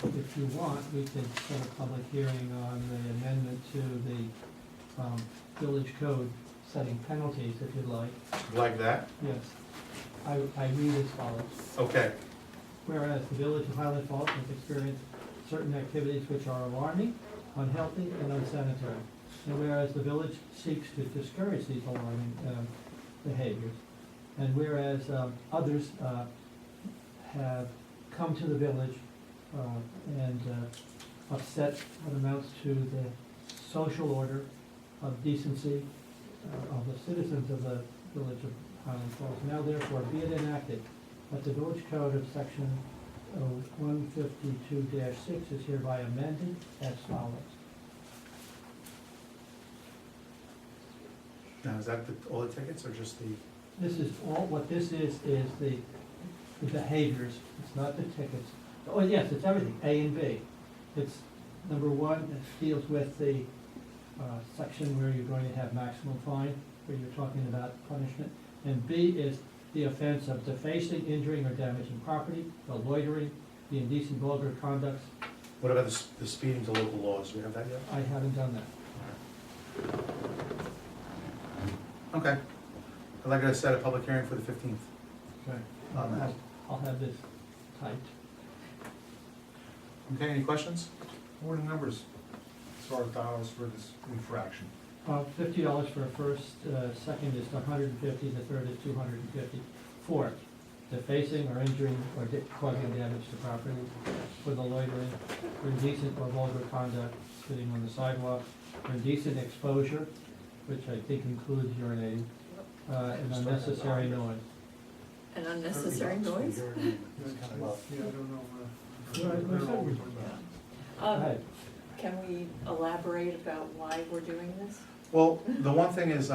[SPEAKER 6] if you want, we could set a public hearing on the amendment to the village code setting penalties, if you'd like.
[SPEAKER 1] Like that?
[SPEAKER 6] Yes. I read as follows.
[SPEAKER 1] Okay,
[SPEAKER 6] Whereas the village of Highland Falls has experienced certain activities which are alarming, unhealthy, and unsanitary. And whereas the village seeks to discourage these alarming behaviors. And whereas others have come to the village and upset what amounts to the social order of decency of the citizens of the village of Highland Falls. Now therefore be it enacted that the village code of section 152-6 is hereby amended as follows.
[SPEAKER 1] now is that all the tickets or just the,
[SPEAKER 6] This is all, what this is the behaviors, it's not the tickets. Oh, yes, it's everything, A and B. It's, number one, it deals with the section where you're going to have maximum fine, where you're talking about punishment. And B is the offense of defacing, injuring, or damaging property, the loitering, the indecent vulgar conduct.
[SPEAKER 1] what about the speeding to local laws? Do we have that yet?
[SPEAKER 6] I haven't done that.
[SPEAKER 1] Okay. I'd like to set a public hearing for the 15th.
[SPEAKER 6] Okay.
[SPEAKER 1] On that.
[SPEAKER 6] I'll have this typed.
[SPEAKER 1] Okay, any questions?
[SPEAKER 4] What are the numbers as far as dollars for this infraction?
[SPEAKER 6] $50 for a first, second is $150, the third is $250. Fourth, defacing or injuring or causing damage to property, for the loitering, for indecent or vulgar conduct, sitting on the sidewalk, for indecent exposure, which I think includes urinating, and unnecessary noise.
[SPEAKER 3] An unnecessary noise?
[SPEAKER 4] Yeah, I don't know.
[SPEAKER 6] Yeah, I
[SPEAKER 4] I don't know what we're
[SPEAKER 6] said-
[SPEAKER 4] talking about.
[SPEAKER 6] Go
[SPEAKER 3] Um,
[SPEAKER 6] ahead.
[SPEAKER 3] Can we elaborate about why we're doing this?
[SPEAKER 1] Well, the one thing is,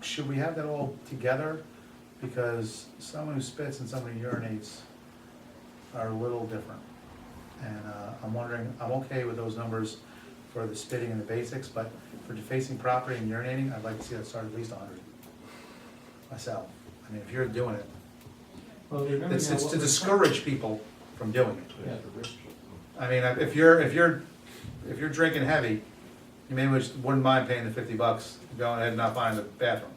[SPEAKER 1] should we have that all together? Because someone who spits and someone who urinates are a little different. And I'm wondering, I'm okay with those numbers for the spitting and the basics, but for defacing property and urinating, I'd like to see that start at least 100 myself. I mean, if you're doing it,
[SPEAKER 6] Well, remember
[SPEAKER 1] it's
[SPEAKER 6] now
[SPEAKER 1] to
[SPEAKER 6] what we're-
[SPEAKER 1] discourage people from doing it.
[SPEAKER 6] Yeah.
[SPEAKER 1] I mean, if you're drinking heavy, you maybe wouldn't mind paying the $50, going ahead and not buying the bathroom.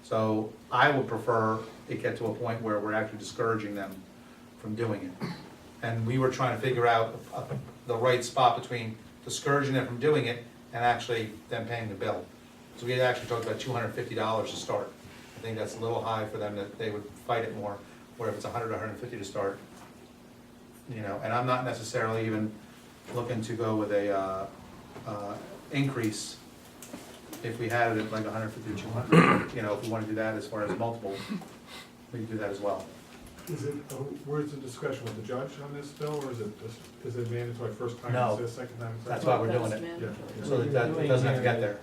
[SPEAKER 1] So I would prefer it get to a point where we're actually discouraging them from doing it. And we were trying to figure out the right spot between discouraging them from doing it and actually them paying the bill. So we had actually talked about $250 to start. I think that's a little high for them, that they would fight it more, where if it's 100, 150 to start, you know, and I'm not necessarily even looking to go with a, increase if we had it at like 150 or 200, you know, if we wanna do that as far as multiple, we can do that as well.
[SPEAKER 4] Is it, where's the discretion with the judge on this bill, or is it just, is it mandatory first time,
[SPEAKER 1] No.
[SPEAKER 4] it's second time? it's
[SPEAKER 1] That's
[SPEAKER 4] second
[SPEAKER 1] why we're doing
[SPEAKER 3] That's
[SPEAKER 1] it.
[SPEAKER 3] mandatory.
[SPEAKER 1] So that it doesn't have to get there.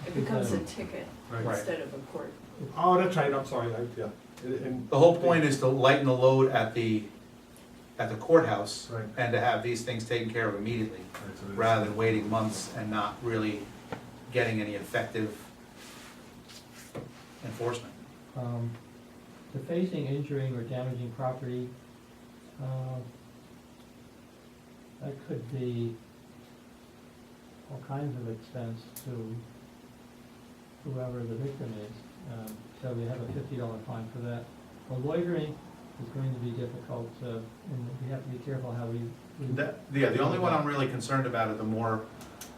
[SPEAKER 3] It becomes a ticket
[SPEAKER 4] Right.
[SPEAKER 1] Right.
[SPEAKER 3] instead of a court.
[SPEAKER 4] Oh, that's right, I'm sorry, yeah. And-
[SPEAKER 1] The whole point is to lighten the load at the courthouse
[SPEAKER 4] Right.
[SPEAKER 1] and to have these things taken care of immediately,
[SPEAKER 4] Right, so it is-
[SPEAKER 1] rather than waiting months and not really getting any effective enforcement.
[SPEAKER 6] Defacing, injuring, or damaging property, that could be all kinds of expense to whoever the victim is. So we have a $50 fine for that. Well, loitering is going to be difficult, and we have to be careful how we.
[SPEAKER 1] Yeah, the only one I'm really concerned about it the more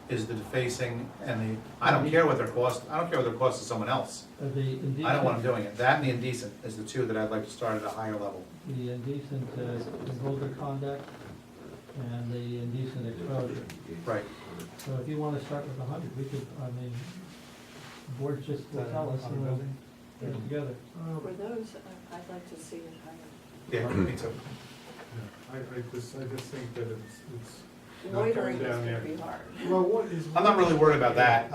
[SPEAKER 1] is the defacing and the, I don't care what their cost, I don't care what their cost to someone else.
[SPEAKER 6] The indecent.
[SPEAKER 1] I don't want them doing it. That and the indecent is the two that I'd like to start at a higher level.
[SPEAKER 6] The indecent, vulgar conduct, and the indecent exposure.
[SPEAKER 1] Right.
[SPEAKER 6] So if you wanna start with 100, we could, I mean, the board just will tell us and we'll put it together.
[SPEAKER 3] For those, I'd like to see it higher.
[SPEAKER 1] Yeah, me too.
[SPEAKER 4] Yeah, I just think that it's. not
[SPEAKER 3] Loitering
[SPEAKER 4] going
[SPEAKER 3] is
[SPEAKER 4] down
[SPEAKER 3] gonna
[SPEAKER 4] there.
[SPEAKER 3] be hard.
[SPEAKER 4] Well, what is?
[SPEAKER 1] I'm not really worried about that.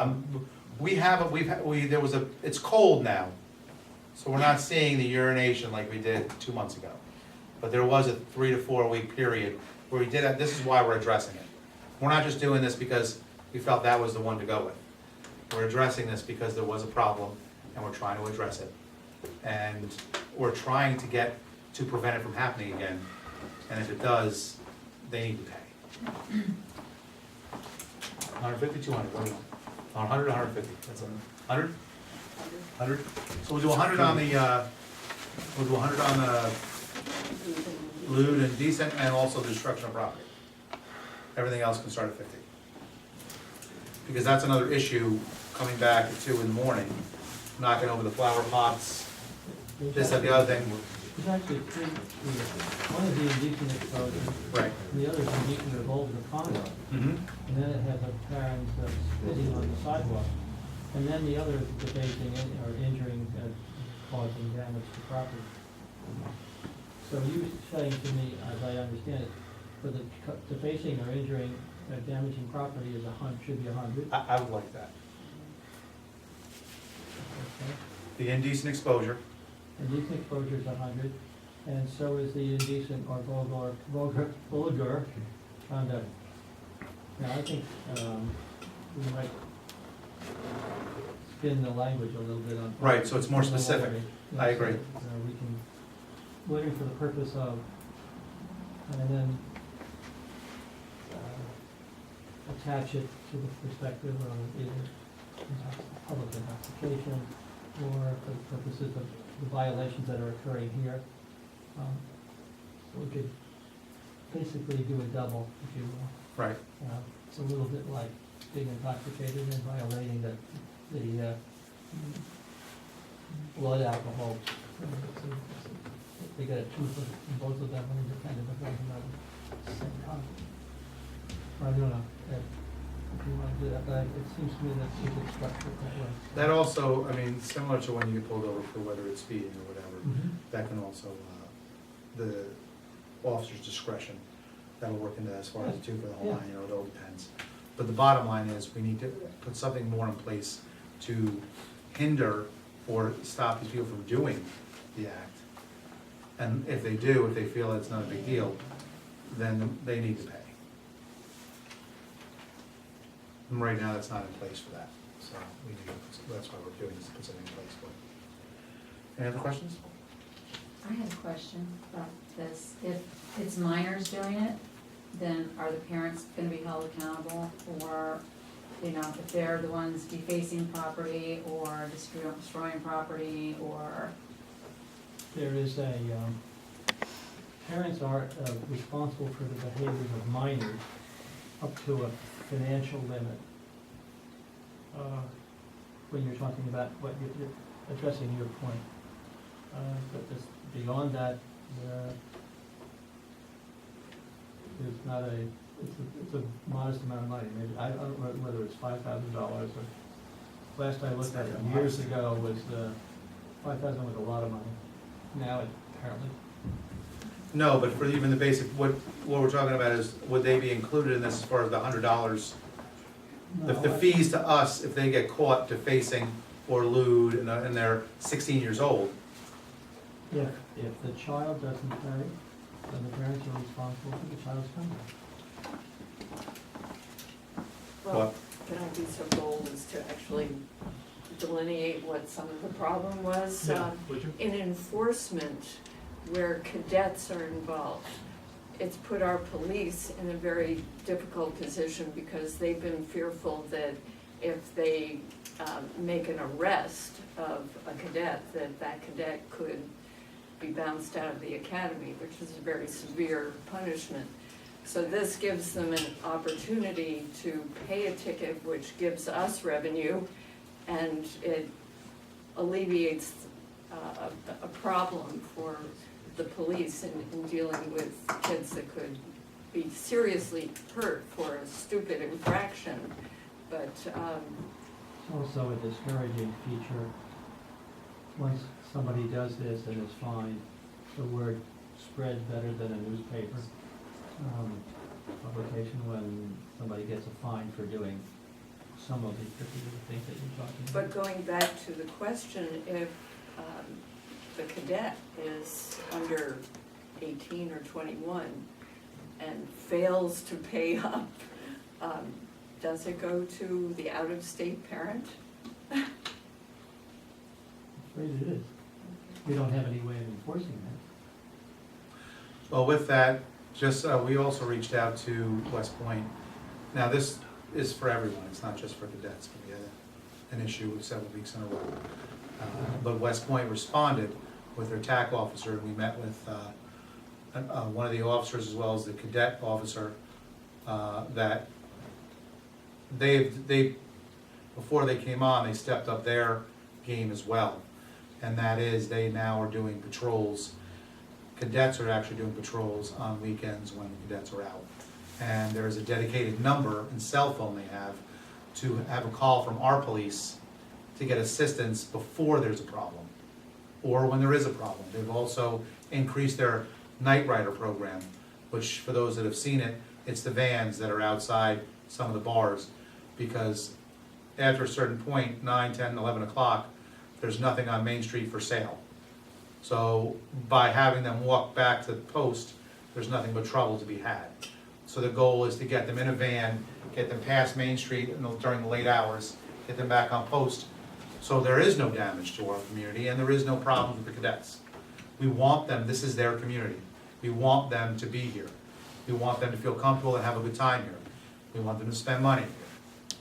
[SPEAKER 1] It's cold now, so we're not seeing the urination like we did 2 months ago. But there was a 3 to 4 week period where we did that. This is why we're addressing it. We're not just doing this because we felt that was the one to go with. We're addressing this because there was a problem and we're trying to address it. And we're trying to prevent it from happening again. And if it does, they need to pay. 150, 200, what do you want? 100, 150, that's 100? 100? So we'll do 100 on the, lewd and decent, and also the destruction of property. Everything else can start at 50. Because that's another issue, coming back at 2 in the morning, knocking over the flower pots, this, that, the other thing.
[SPEAKER 6] There's actually three, one is the indecent exposure,
[SPEAKER 1] Right.
[SPEAKER 6] and the other is indecent or vulgar conduct.
[SPEAKER 1] Mm-hmm.
[SPEAKER 6] And then it has a parent spitting on the sidewalk. And then the other is defacing or injuring, causing damage to property. So you saying to me, as I understand it, for the defacing or injuring, damaging property is should be 100.
[SPEAKER 1] I would like that.
[SPEAKER 6] Okay.
[SPEAKER 1] The indecent exposure,
[SPEAKER 6] Indecent exposure is 100, and so is the indecent or vulgar conduct. Now, I think we might spin the language a little bit on.
[SPEAKER 1] Right, so it's more
[SPEAKER 6] on the
[SPEAKER 1] specific.
[SPEAKER 6] loitering.
[SPEAKER 1] I agree.
[SPEAKER 6] We can, loitering for the purpose of, and then attach it to the perspective of either public intoxication or for the purposes of the violations that are occurring here. So we could basically do a double, if you will.
[SPEAKER 1] Right.
[SPEAKER 6] It's a little bit like being intoxicated and violating the blood alcohol. They get a tooth in both of them when they're kind of above another same time. I don't know if you want to do that, but it seems to me that's a good structure that way.
[SPEAKER 1] That also, I mean, similar to when you get pulled over for whether it's speeding or whatever, that can also, the officer's discretion, that'll work into that as far as the two for the whole line, it all depends. But the bottom line is, we need to put something more in place to hinder or stop these people from doing the act. And if they do, if they feel it's not a big deal, then they need to pay. And right now, that's not in place for that, so we need, that's why we're doing this, to put something in place for it. Any other questions?
[SPEAKER 7] I had a question about this. If it's minors doing it, then are the parents gonna be held accountable? Or, you know, if they're the ones defacing property or destroying property or,
[SPEAKER 6] There is a, parents are responsible for the behaviors of minors up to a financial limit. When you're talking about what you're addressing your point. But this, beyond that, there's not a, it's a modest amount of money. Maybe, I don't know whether it's $5,000 or, last I looked at it years ago was, 5,000 was a lot of money. Now it apparently,
[SPEAKER 1] No, but for even the basic, what we're talking about is, would they be included in this as far as the $100? The
[SPEAKER 6] no,
[SPEAKER 1] fees to us, if they get caught defacing or lewd and they're 16 years old,
[SPEAKER 6] if the child doesn't pay, then the parents are responsible for the child's conduct.
[SPEAKER 3] Well, can I be so bold as to actually delineate what some of the problem was? In enforcement, where cadets are involved, it's put our police in a very difficult position because they've been fearful that if they make an arrest of a cadet, that cadet could be bounced out of the academy, which is a very severe punishment. So this gives them an opportunity to pay a ticket, which gives us revenue, and it alleviates a problem for the police in dealing with kids that could be seriously hurt for a stupid infraction. But
[SPEAKER 6] It's also a discouraging feature. Once somebody does this and is fined, the word spreads better than a newspaper publication when somebody gets a fine for doing some of these particular things that you're talking about.
[SPEAKER 3] But going back to the question, if the cadet is under 18 or 21 and fails to pay up, does it go to the out-of-state parent?
[SPEAKER 6] I'm afraid it is. We don't have any way of enforcing that.
[SPEAKER 1] well, with that, just, we also reached out to West Point. Now, this is for everyone, it's not just for cadets, but we had an issue several weeks in a row. But West Point responded with their TAC officer, and we met with one of the officers as well as the cadet officer, that they, before they came on, they stepped up their game as well. And that is, they now are doing patrols. Cadets are actually doing patrols on weekends when the cadets are out. And there is a dedicated number and cell phone they have to have a call from our police to get assistance before there's a problem, or when there is a problem. They've also increased their Night Rider program, which, for those that have seen it, it's the vans that are outside some of the bars, because after a certain point, 9, 10, 11 o'clock, there's nothing on Main Street for sale. So by having them walk back to the post, there's nothing but trouble to be had. So the goal is to get them in a van, get them past Main Street during the late hours, get them back on post, so there is no damage to our community and there is no problem with the cadets. We want them, this is their community. We want them to be here. We want them to feel comfortable and have a good time here. We want them to spend money here.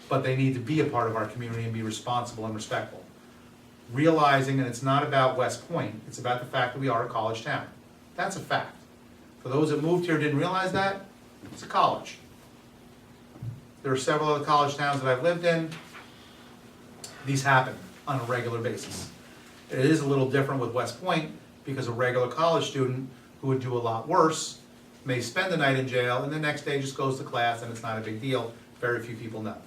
[SPEAKER 1] But they need to be a part of our community and be responsible and respectful. Realizing that it's not about West Point, it's about the fact that we are a college town. That's a fact. For those that moved here didn't realize that, it's a college. There are several other college towns that I've lived in. These happen on a regular basis. It is a little different with West Point because a regular college student who would do a lot worse may spend the night in jail and the next day just goes to class and it's not a big deal. Very few people know.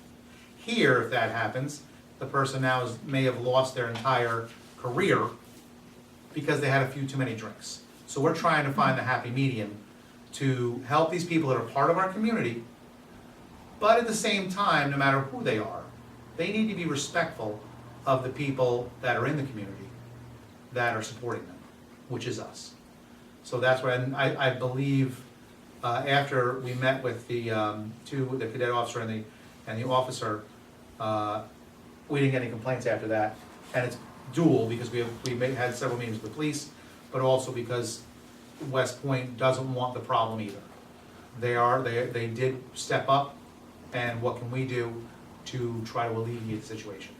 [SPEAKER 1] Here, if that happens, the person now may have lost their entire career because they had a few too many drinks. So we're trying to find the happy medium to help these people that are part of our community, but at the same time, no matter who they are, they need to be respectful of the people that are in the community that are supporting them, which is us. So that's why I believe after we met with the the cadet officer and the officer, we didn't get any complaints after that. And it's dual because we had several meetings with the police, but also because West Point doesn't want the problem either. They did step up, and what can we do to try to alleviate the situation?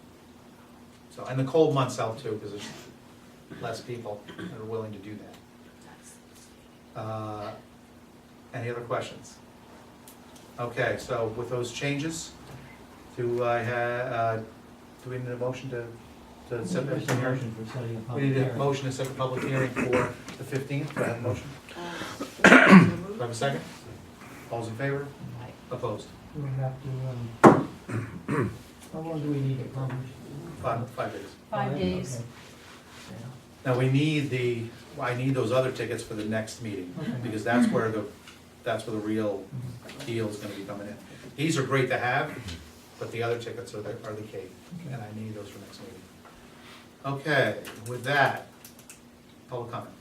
[SPEAKER 1] So, and the cold months help too, because there's less people that are willing to do that. Any other questions? Okay, so with those changes, do we need a motion to set the
[SPEAKER 6] There's a
[SPEAKER 1] hearing?
[SPEAKER 6] motion for setting a
[SPEAKER 1] We
[SPEAKER 6] public
[SPEAKER 1] need a
[SPEAKER 6] hearing.
[SPEAKER 1] motion to set the public hearing for the 15th. Do I have a motion? Do I have a second? All's in favor? Opposed?
[SPEAKER 6] We have to, how long do we need to publish?
[SPEAKER 1] 5 days.
[SPEAKER 5] 5 days.
[SPEAKER 6] Okay.
[SPEAKER 1] Now, I need those other tickets for the next meeting,
[SPEAKER 6] Okay.
[SPEAKER 1] because that's where the real deal is gonna be coming in. These are great to have, but the other tickets are the key, and I need those for next meeting. Okay, with that, public comment.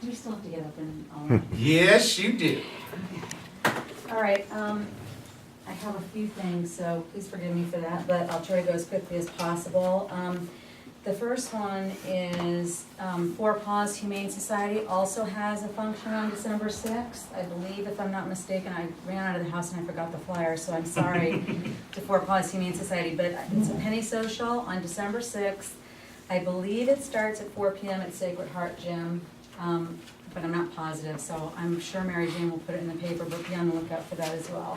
[SPEAKER 7] Do we still have to get up and all?
[SPEAKER 1] Yes, you do.
[SPEAKER 7] All right, I have a few things, so please forgive me for that, but I'll try to go as quickly as possible. The first one is Four Paws Humane Society also has a function on December 6th. I believe, if I'm not mistaken, I ran out of the house and I forgot the flyer, so I'm sorry to Four Paws Humane Society, but it's a penny social on December 6th. I believe it starts at 4 p.m. at Sacred Heart Gym, but I'm not positive, so I'm sure Mary Jane will put it in the paper, but be on the lookout for that as well.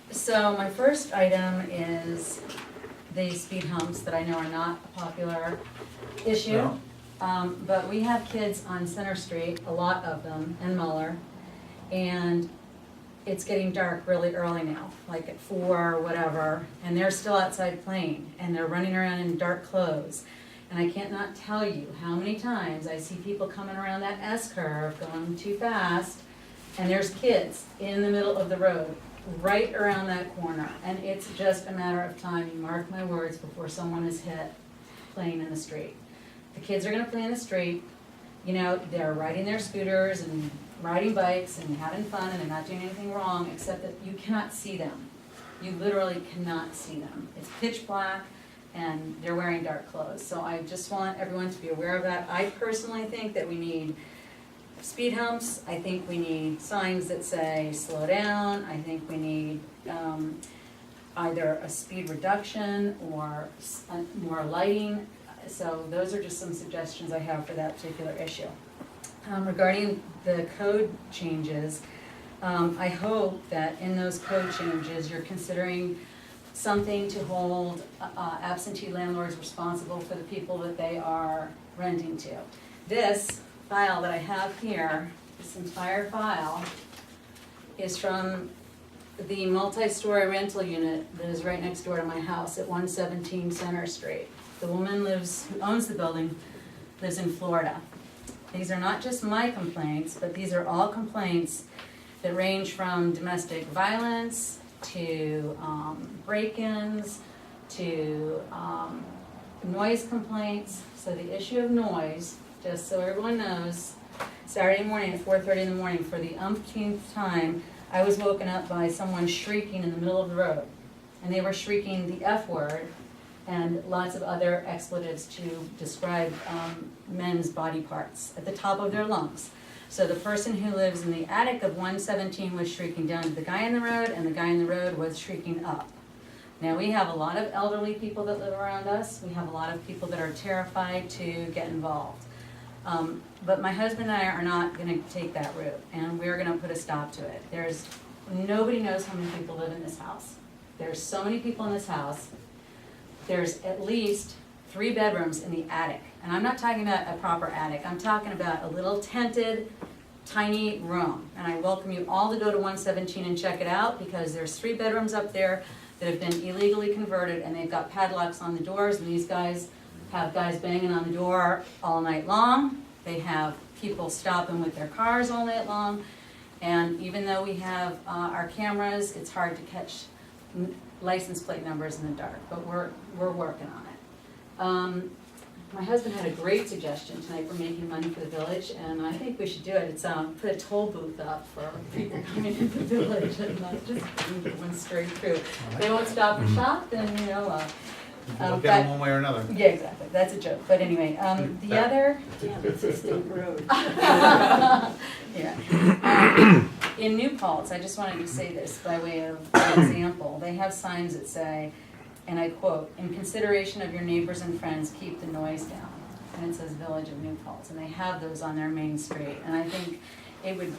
[SPEAKER 7] So my first item is the speed humps that I know are not a popular issue.
[SPEAKER 1] No.
[SPEAKER 7] But we have kids on Center Street, a lot of them, and Muller, and it's getting dark really early now, like at 4 or whatever, and they're still outside playing, and they're running around in dark clothes. And I can't not tell you how many times I see people coming around that S-curve going too fast, and there's kids in the middle of the road, right around that corner. And it's just a matter of time, you mark my words, before someone is hit playing in the street. The kids are gonna play in the street, you know, they're riding their scooters and riding bikes and having fun, and they're not doing anything wrong, except that you cannot see them. You literally cannot see them. It's pitch black, and they're wearing dark clothes. So I just want everyone to be aware of that. I personally think that we need speed humps. I think we need signs that say slow down. I think we need either a speed reduction or more lighting. So those are just some suggestions I have for that particular issue. Regarding the code changes, I hope that in those code changes, you're considering something to hold absentee landlords responsible for the people that they are renting to. This file that I have here, this entire file, is from the multi-story rental unit that is right next door to my house at 117 Center Street. The woman who owns the building lives in Florida. These are not just my complaints, but these are all complaints that range from domestic violence to break-ins, to noise complaints. So the issue of noise, just so everyone knows, Saturday morning at 4:30 in the morning, for the umpteenth time, I was woken up by someone shrieking in the middle of the road. And they were shrieking the F word and lots of other expletives to describe men's body parts at the top of their lungs. So the person who lives in the attic of 117 was shrieking down to the guy in the road, and the guy in the road was shrieking up. Now, we have a lot of elderly people that live around us. We have a lot of people that are terrified to get involved. But my husband and I are not gonna take that route, and we're gonna put a stop to it. Nobody knows how many people live in this house. There's so many people in this house. There's at least 3 bedrooms in the attic. And I'm not talking about a proper attic, I'm talking about a little tented, tiny room. And I welcome you all to go to 117 and check it out, because there's 3 bedrooms up there that have been illegally converted, and they've got padlocks on the doors, and these guys have guys banging on the door all night long. They have people stopping with their cars all night long. And even though we have our cameras, it's hard to catch license plate numbers in the dark, but we're working on it. My husband had a great suggestion tonight for making money for the village, and I think we should do it. It's put a toll booth up for people coming into the village, and not just one straight through. If they won't stop and shop, then, you know,
[SPEAKER 1] We'll get them one way or another.
[SPEAKER 7] yeah, exactly, that's a joke, but anyway, the other,
[SPEAKER 3] Yeah, it's a state road.
[SPEAKER 7] yeah. In New Paltz, I just wanted to say this by way of example, they have signs that say, and I quote, "In consideration of your neighbors and friends, keep the noise down." And it says Village of New Paltz, and they have those on their main street. And I think it would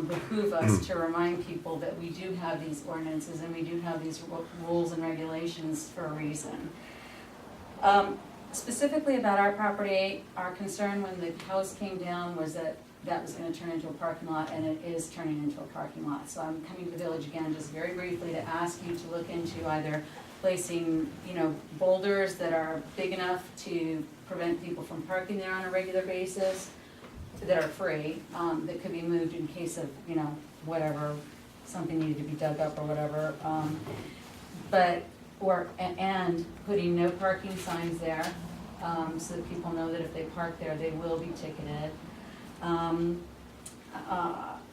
[SPEAKER 7] behoove us to remind people that we do have these ordinances and we do have these rules and regulations for a reason. Specifically about our property, our concern when the house came down was that that was gonna turn into a parking lot, and it is turning into a parking lot. So I'm coming to the village again, just very briefly, to ask you to look into either placing, you know, boulders that are big enough to prevent people from parking there on a regular basis, that are free, that could be moved in case of, you know, whatever, something needed to be dug up or whatever. And putting no parking signs there, so that people know that if they park there, they will be ticketed.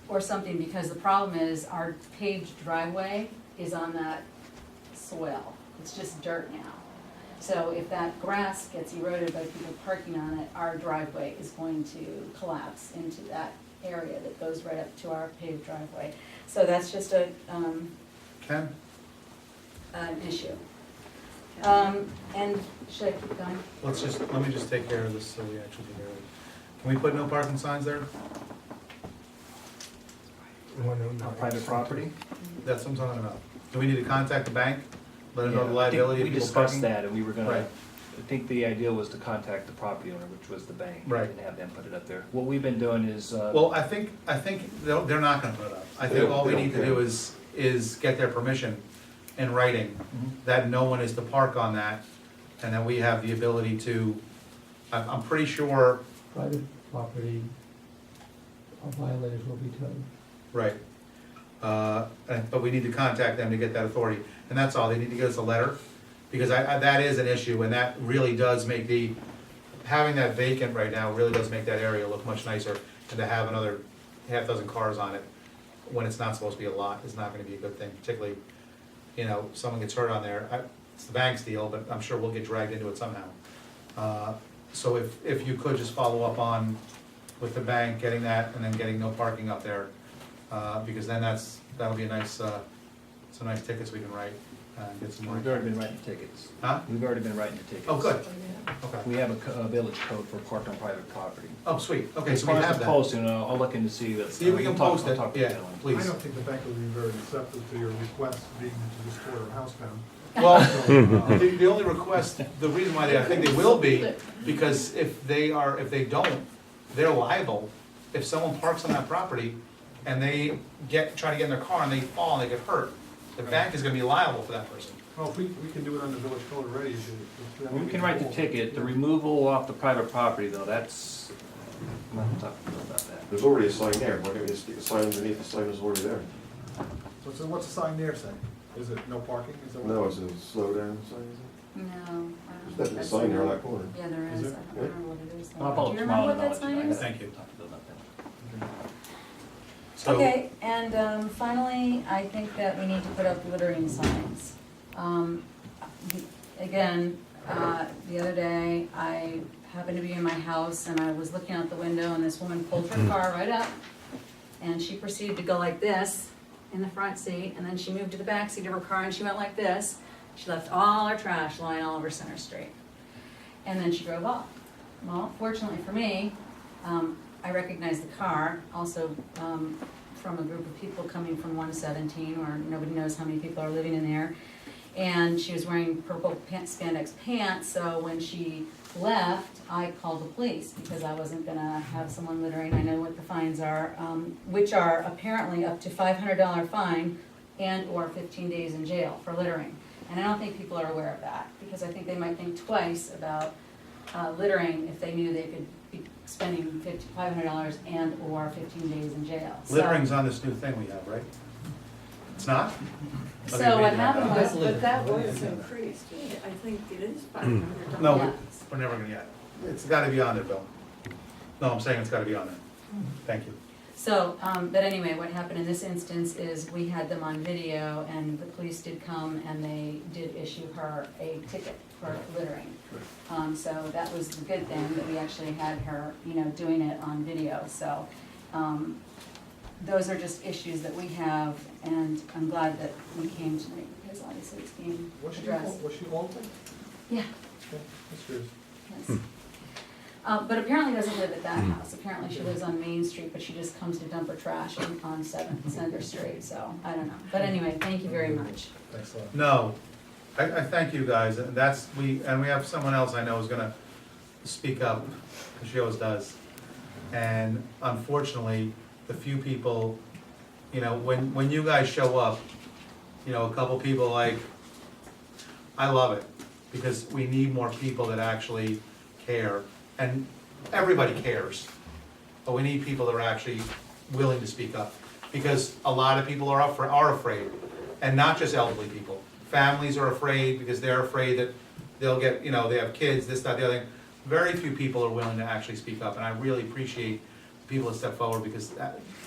[SPEAKER 7] Or something, because the problem is our paved driveway is on that swell. It's just dirt now. So if that grass gets eroded by people parking on it, our driveway is going to collapse into that area that goes right up to our paved driveway. So that's just
[SPEAKER 1] Ken?
[SPEAKER 7] an issue. And should I keep going?
[SPEAKER 1] Let me just take care of this so we actually can hear it. Can we put no parking signs there?
[SPEAKER 8] On private property?
[SPEAKER 1] That's what I'm talking about. Do we need to contact the bank? Let them know the liability of
[SPEAKER 2] We
[SPEAKER 1] people
[SPEAKER 2] discussed
[SPEAKER 1] parking?
[SPEAKER 2] that, and we were gonna,
[SPEAKER 1] Right.
[SPEAKER 2] I think the idea was to contact the property owner, which was the bank.
[SPEAKER 1] Right.
[SPEAKER 2] And have them put it up there. What we've been doing is,
[SPEAKER 1] Well, I think they're not gonna put it up. I think all we need to do is get their permission in writing that no one is to park on that, and that we have the ability to, I'm pretty sure,
[SPEAKER 6] Private property, violators will be towed.
[SPEAKER 1] right. But we need to contact them to get that authority, and that's all, they need to give us a letter, because that is an issue, and that really does make having that vacant right now really does make that area look much nicer, and to have another half dozen cars on it, when it's not supposed to be a lot, is not gonna be a good thing, particularly, you know, someone gets hurt on there, it's the bank's deal, but I'm sure we'll get dragged into it somehow. So if you could just follow up with the bank, getting that, and then getting no parking up there, because then that'll be some nice tickets we can write, and get some more.
[SPEAKER 2] we've already been writing tickets.
[SPEAKER 1] Huh?
[SPEAKER 2] We've already been writing the tickets.
[SPEAKER 1] Oh, good,
[SPEAKER 3] Oh,
[SPEAKER 1] okay.
[SPEAKER 2] We have a village code for parked on private property.
[SPEAKER 1] Oh, sweet, okay,
[SPEAKER 2] As
[SPEAKER 1] so we
[SPEAKER 2] far as
[SPEAKER 1] have
[SPEAKER 2] the
[SPEAKER 1] that.
[SPEAKER 2] posting, I'll look into see that.
[SPEAKER 1] See if we can post it,
[SPEAKER 2] I'll talk to
[SPEAKER 1] yeah,
[SPEAKER 2] Dylan.
[SPEAKER 4] I
[SPEAKER 1] please.
[SPEAKER 4] don't think the bank will be very receptive to your request being to just tear our house down.
[SPEAKER 1] Well,
[SPEAKER 4] So,
[SPEAKER 1] the only request, the reason why I think they will be, because if they don't, they're liable. If someone parks on that property and they try to get in their car and they fall and they get hurt, the bank is gonna be liable for that person.
[SPEAKER 4] Well, if we can do it on the village code already.
[SPEAKER 2] We can write the ticket, the removal off the private property though, that's, we'll have to talk about that.
[SPEAKER 9] There's already a sign there, why can't we just stick a sign underneath the sign that's already there?
[SPEAKER 4] So what's the sign there say? Is it no parking? Is that what-
[SPEAKER 9] No, it's a slow down sign, is
[SPEAKER 7] No, I
[SPEAKER 9] it?
[SPEAKER 7] don't
[SPEAKER 9] There's
[SPEAKER 7] know.
[SPEAKER 9] definitely a sign there on that corner.
[SPEAKER 7] Yeah, there
[SPEAKER 4] Is
[SPEAKER 7] is.
[SPEAKER 4] it?
[SPEAKER 7] I don't remember what it is. though.
[SPEAKER 2] I'll follow
[SPEAKER 7] Do you
[SPEAKER 2] tomorrow
[SPEAKER 7] remember what
[SPEAKER 2] and
[SPEAKER 7] that
[SPEAKER 2] I'll let
[SPEAKER 7] sign
[SPEAKER 2] know.
[SPEAKER 7] is?
[SPEAKER 1] Thank you.
[SPEAKER 2] Talk to Bill about that.
[SPEAKER 1] So,
[SPEAKER 7] Okay, and finally, I think that we need to put up littering signs. Again, the other day, I happened to be in my house and I was looking out the window and this woman pulled her car right up and she proceeded to go like this in the front seat, and then she moved to the back seat of her car and she went like this. She left all her trash lying all over Center Street. And then she drove off. Well, fortunately for me, I recognized the car, also from a group of people coming from 117, where nobody knows how many people are living in there. And she was wearing purple spandex pants, so when she left, I called the police because I wasn't gonna have someone littering. I know what the fines are, which are apparently up to $500 fine and/or 15 days in jail for littering. And I don't think people are aware of that, because I think they might think twice about littering if they knew they could be spending $500 and/or 15 days in jail. So-
[SPEAKER 1] Littering's on this new thing we have, right? It's not?
[SPEAKER 7] So what happened was,
[SPEAKER 3] But that was increased, I think it is $500.
[SPEAKER 1] No,
[SPEAKER 7] Yeah.
[SPEAKER 1] we're never gonna get it. It's gotta be on there, Bill. No, I'm saying it's gotta be on there. Thank you.
[SPEAKER 7] so, but anyway, what happened in this instance is we had them on video, and the police did come and they did issue her a ticket for littering. So that was the good thing, that we actually had her, doing it on video, so, those are just issues that we have, and I'm glad that we came tonight, because obviously it's being addressed.
[SPEAKER 4] Was she local?
[SPEAKER 7] Yeah,
[SPEAKER 4] Okay, that's good.
[SPEAKER 7] yes. But apparently doesn't live at that house, apparently she lives on Main Street, but she just comes to dump her trash on 7th Center Street, so, I don't know. But anyway, thank you very much.
[SPEAKER 4] Thanks a lot.
[SPEAKER 1] No, I thank you guys, and we have someone else I know is gonna speak up, because she always does. And unfortunately, the few people, when you guys show up, a couple people I love it, because we need more people that actually care, and everybody cares, but we need people that are actually willing to speak up, because a lot of people are afraid, and not just elderly people. Families are afraid because they're afraid that they'll get, they have kids, this, that, the other thing. Very few people are willing to actually speak up, and I really appreciate people that step forward, because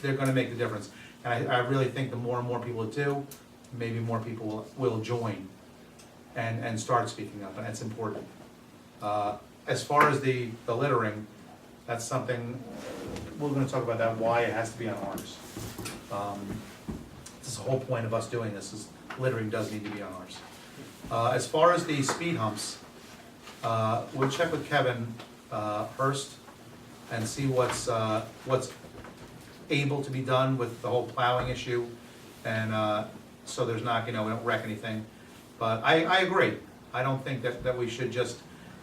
[SPEAKER 1] they're gonna make the difference. And I really think the more and more people that do, maybe more people will join and start speaking up, and it's important. As far as the littering, that's something, we're gonna talk about that, why it has to be on ours. This is the whole point of us doing this, is littering does need to be on ours. As far as the speed humps, we'll check with Kevin Hurst and see what's able to be done with the whole plowing issue, and so there's not, we don't wreck anything. But I agree, I don't think that we should just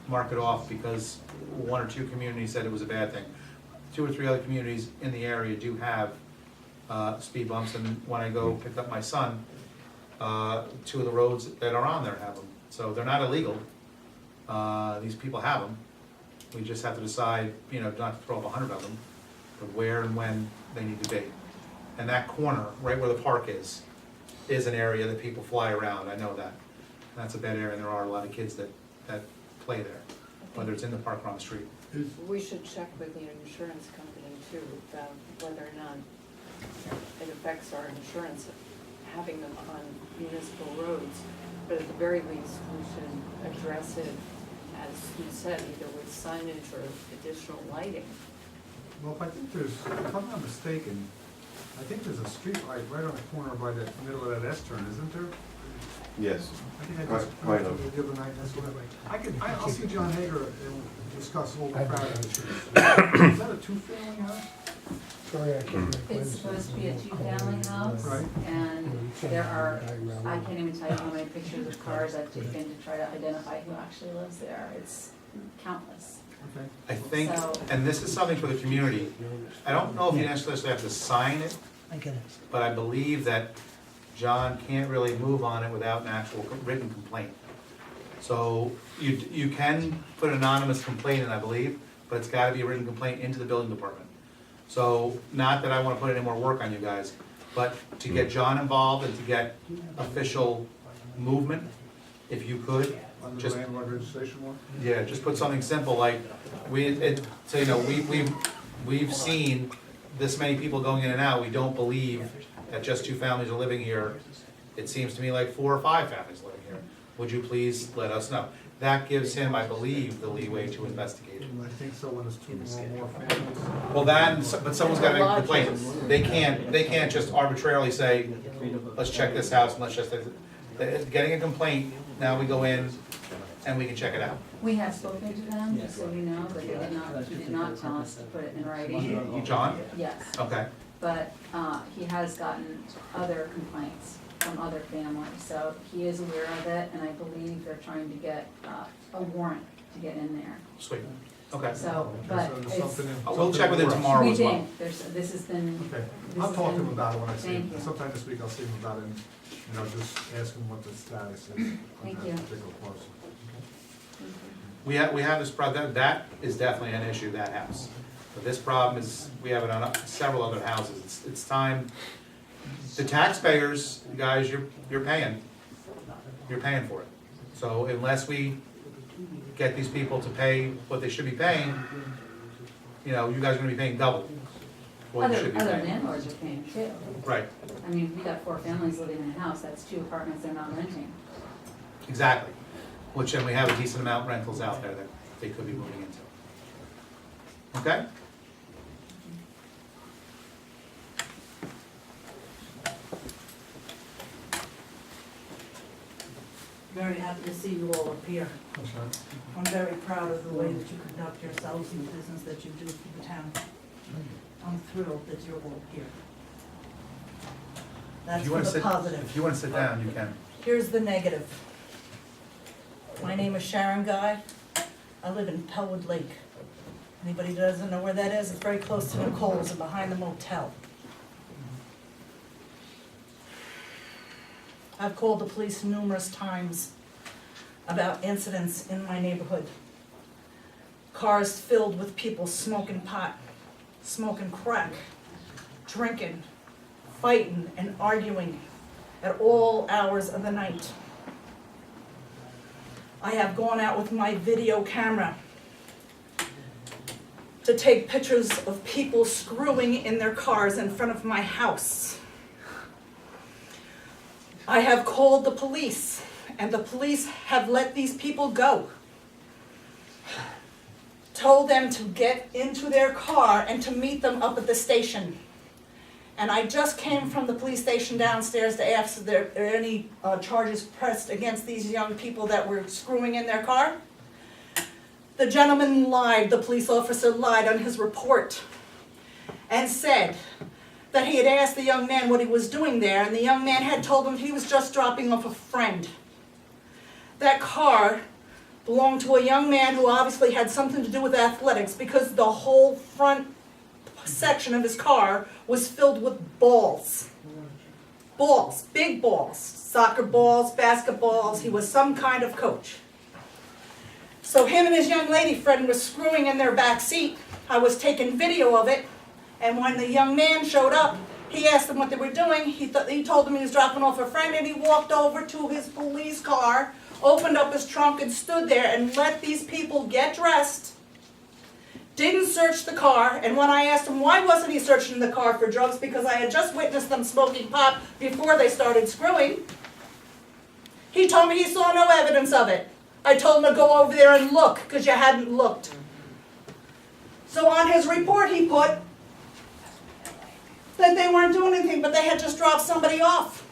[SPEAKER 1] mark it off because one or two communities said it was a bad thing. 2 or 3 other communities in the area do have speed bumps, and when I go pick up my son, 2 of the roads that are on there have them. So they're not illegal, these people have them. We just have to decide, not to throw up 100 of them, but where and when they need to be. And that corner, right where the park is an area that people fly around, I know that. And that's a bad area, and there are a lot of kids that play there, whether it's in the park or on the street.
[SPEAKER 3] We should check with the insurance company too, about whether or not it affects our insurance, having them on municipal roads. But at the very least, we should address it, as you said, either with signage or additional lighting.
[SPEAKER 4] Well, if I'm not mistaken, I think there's a street light right on the corner by the middle of that S-turn, isn't there?
[SPEAKER 9] Yes.
[SPEAKER 4] I think I just,
[SPEAKER 9] Kind of.
[SPEAKER 4] the other night, that's what I'll see John Hager and discuss overcrowding issues. Is that a 2-family house?
[SPEAKER 8] Sorry, I can't.
[SPEAKER 7] It's supposed to be a 2-family house,
[SPEAKER 4] Right.
[SPEAKER 7] and there are, I can't even tell you how many pictures of cars I've taken to try to identify who actually lives there. It's countless.
[SPEAKER 4] Okay.
[SPEAKER 1] I think,
[SPEAKER 7] So-
[SPEAKER 1] and this is something for the community, I don't know if you necessarily have to sign it, but I believe that John can't really move on it without an actual written complaint. So you can put an anonymous complaint in, I believe, but it's gotta be a written complaint into the building department. So, not that I wanna put any more work on you guys, but to get John involved and to get official movement, if you could,
[SPEAKER 4] Under the
[SPEAKER 1] just,
[SPEAKER 4] landlord registration law?
[SPEAKER 1] yeah, just put something simple like, we've seen this many people going in and out, we don't believe that just 2 families are living here. It seems to me like 4 or 5 families living here. Would you please let us know? That gives him, I believe, the leeway to investigate it.
[SPEAKER 4] I think so, when there's 2 or more families.
[SPEAKER 1] Well, but someone's gotta make a complaint. They can't just arbitrarily say, let's check this house and let's just, getting a complaint, now we go in, and we can check it out.
[SPEAKER 7] We have spoken to them, just so you know, but he did not tell us to put it in writing.
[SPEAKER 1] John?
[SPEAKER 7] Yes,
[SPEAKER 1] Okay,
[SPEAKER 7] but, he has gotten other complaints from other families, so he is aware of it, and I believe they're trying to get, a warrant to get in there.
[SPEAKER 1] sweet, okay.
[SPEAKER 7] So, but
[SPEAKER 4] Okay, so there's
[SPEAKER 7] it's,
[SPEAKER 4] something in-
[SPEAKER 1] We'll check with him
[SPEAKER 4] something
[SPEAKER 1] tomorrow
[SPEAKER 7] we
[SPEAKER 1] as well.
[SPEAKER 7] think, this has been,
[SPEAKER 4] Okay,
[SPEAKER 7] This
[SPEAKER 4] I'll
[SPEAKER 7] has
[SPEAKER 4] talk to him
[SPEAKER 7] been-
[SPEAKER 4] about it when I see him,
[SPEAKER 7] Thank you.
[SPEAKER 4] sometime this week I'll see him about it, and, just ask him what the status is on
[SPEAKER 7] Thank
[SPEAKER 4] that
[SPEAKER 7] you.
[SPEAKER 4] particular parcel.
[SPEAKER 1] We have this problem, that is definitely an issue, that house. But this problem is, we have it on several other houses. It's time, the taxpayers, guys, you're paying. You're paying for it. So unless we get these people to pay what they should be paying, you guys are gonna be paying double what you should be
[SPEAKER 7] other
[SPEAKER 1] paying.
[SPEAKER 7] landlords are paying too.
[SPEAKER 1] Right,
[SPEAKER 7] I mean, we got 4 families living in a house, that's 2 apartments they're not renting.
[SPEAKER 1] exactly. Which, and we have a decent amount of rentals out there that they could be moving into. Okay?
[SPEAKER 10] Very happy to see you all up here. I'm very proud of the way that you conduct yourselves and the business that you do for the town. I'm thrilled that you're all here. That's for the positive.
[SPEAKER 1] If you wanna sit down, you can.
[SPEAKER 10] Here's the negative. My name is Sharon Guy. I live in Pellwood Lake. Anybody that doesn't know where that is, it's very close to Nicole's and behind the motel. I've called the police numerous times about incidents in my neighborhood. Cars filled with people smoking pot, smoking crack, drinking, fighting and arguing at all hours of the night. I have gone out with my video camera to take pictures of people screwing in their cars in front of my house. I have called the police, and the police have let these people go. Told them to get into their car and to meet them up at the station. And I just came from the police station downstairs to ask if there are any charges pressed against these young people that were screwing in their car. The gentleman lied, the police officer lied on his report and said that he had asked the young man what he was doing there, and the young man had told him he was just dropping off a friend. That car belonged to a young man who obviously had something to do with athletics, because the whole front section of his car was filled with balls. Balls, big balls, soccer balls, basketballs. He was some kind of coach. So him and his young lady friend were screwing in their back seat. I was taking video of it. And when the young man showed up, he asked them what they were doing. He told them he was dropping off a friend, and he walked over to his police car, opened up his trunk and stood there and let these people get dressed. Didn't search the car, and when I asked him why wasn't he searching the car for drugs, because I had just witnessed them smoking pot before they started screwing, he told me he saw no evidence of it. I told him to go over there and look, because you hadn't looked. So on his report he put that they weren't doing anything, but they had just dropped somebody off.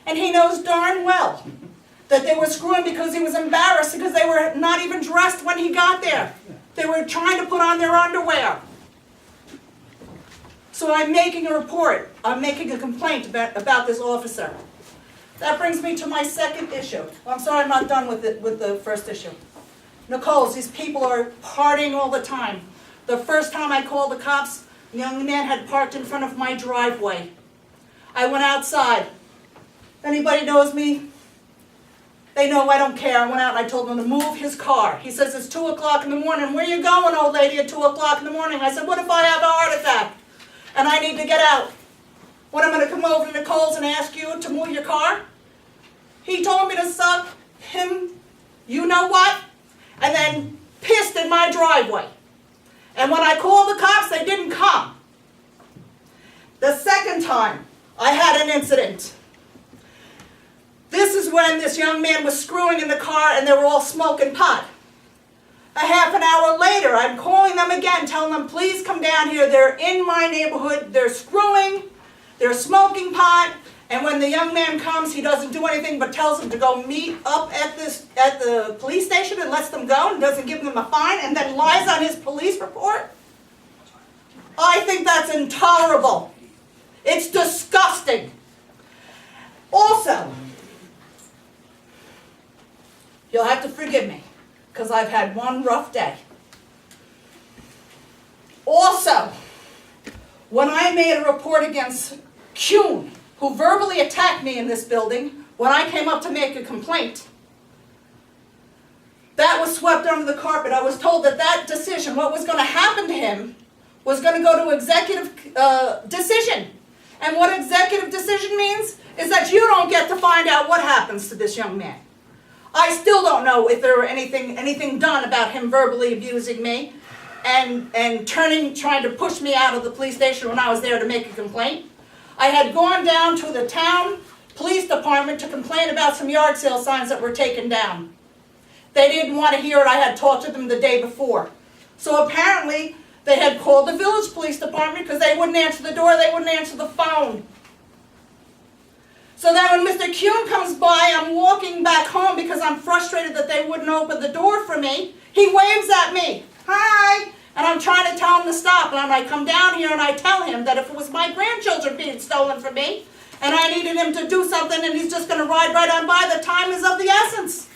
[SPEAKER 10] And he knows darn well that they were screwing because he was embarrassed because they were not even dressed when he got there. They were trying to put on their underwear. So I'm making a report. I'm making a complaint about this officer. That brings me to my second issue. I'm sorry I'm not done with the first issue. Nicole's, these people are partying all the time. The first time I called the cops, the young man had parked in front of my driveway. I went outside. If anybody knows me, they know I don't care. I went out and I told him to move his car. He says, it's 2 o'clock in the morning. Where you going, old lady, at 2 o'clock in the morning? I said, what if I have a heart attack and I need to get out? What, I'm going to come over to Nicole's and ask you to move your car? He told me to suck him, you know what, and then pissed in my driveway. And when I called the cops, they didn't come. The second time, I had an incident. This is when this young man was screwing in the car and they were all smoking pot. A half an hour later, I'm calling them again, telling them, please come down here. They're in my neighborhood, they're screwing, they're smoking pot, And when the young man comes, he doesn't do anything but tells them to go meet up at the police station and lets them go and doesn't give them a fine and then lies on his police report. I think that's intolerable. It's disgusting. Also, you'll have to forgive me, because I've had one rough day. Also, when I made a report against Kuhn, who verbally attacked me in this building, when I came up to make a complaint, that was swept under the carpet. I was told that that decision, what was going to happen to him, was going to go to executive decision. And what executive decision means is that you don't get to find out what happens to this young man. I still don't know if there were anything done about him verbally abusing me and trying to push me out of the police station when I was there to make a complaint. I had gone down to the town police department to complain about some yard sale signs that were taken down. They didn't want to hear it. I had talked to them the day before. So apparently they had called the village police department because they wouldn't answer the door, they wouldn't answer the phone. So then when Mr. Kuhn comes by, I'm walking back home because I'm frustrated that they wouldn't open the door for me. He waves at me, "Hi!" And I'm trying to tell him to stop. And I come down here and I tell him that if it was my grandchildren being stolen from me, and I needed him to do something and he's just going to ride right on by, the time is of the essence.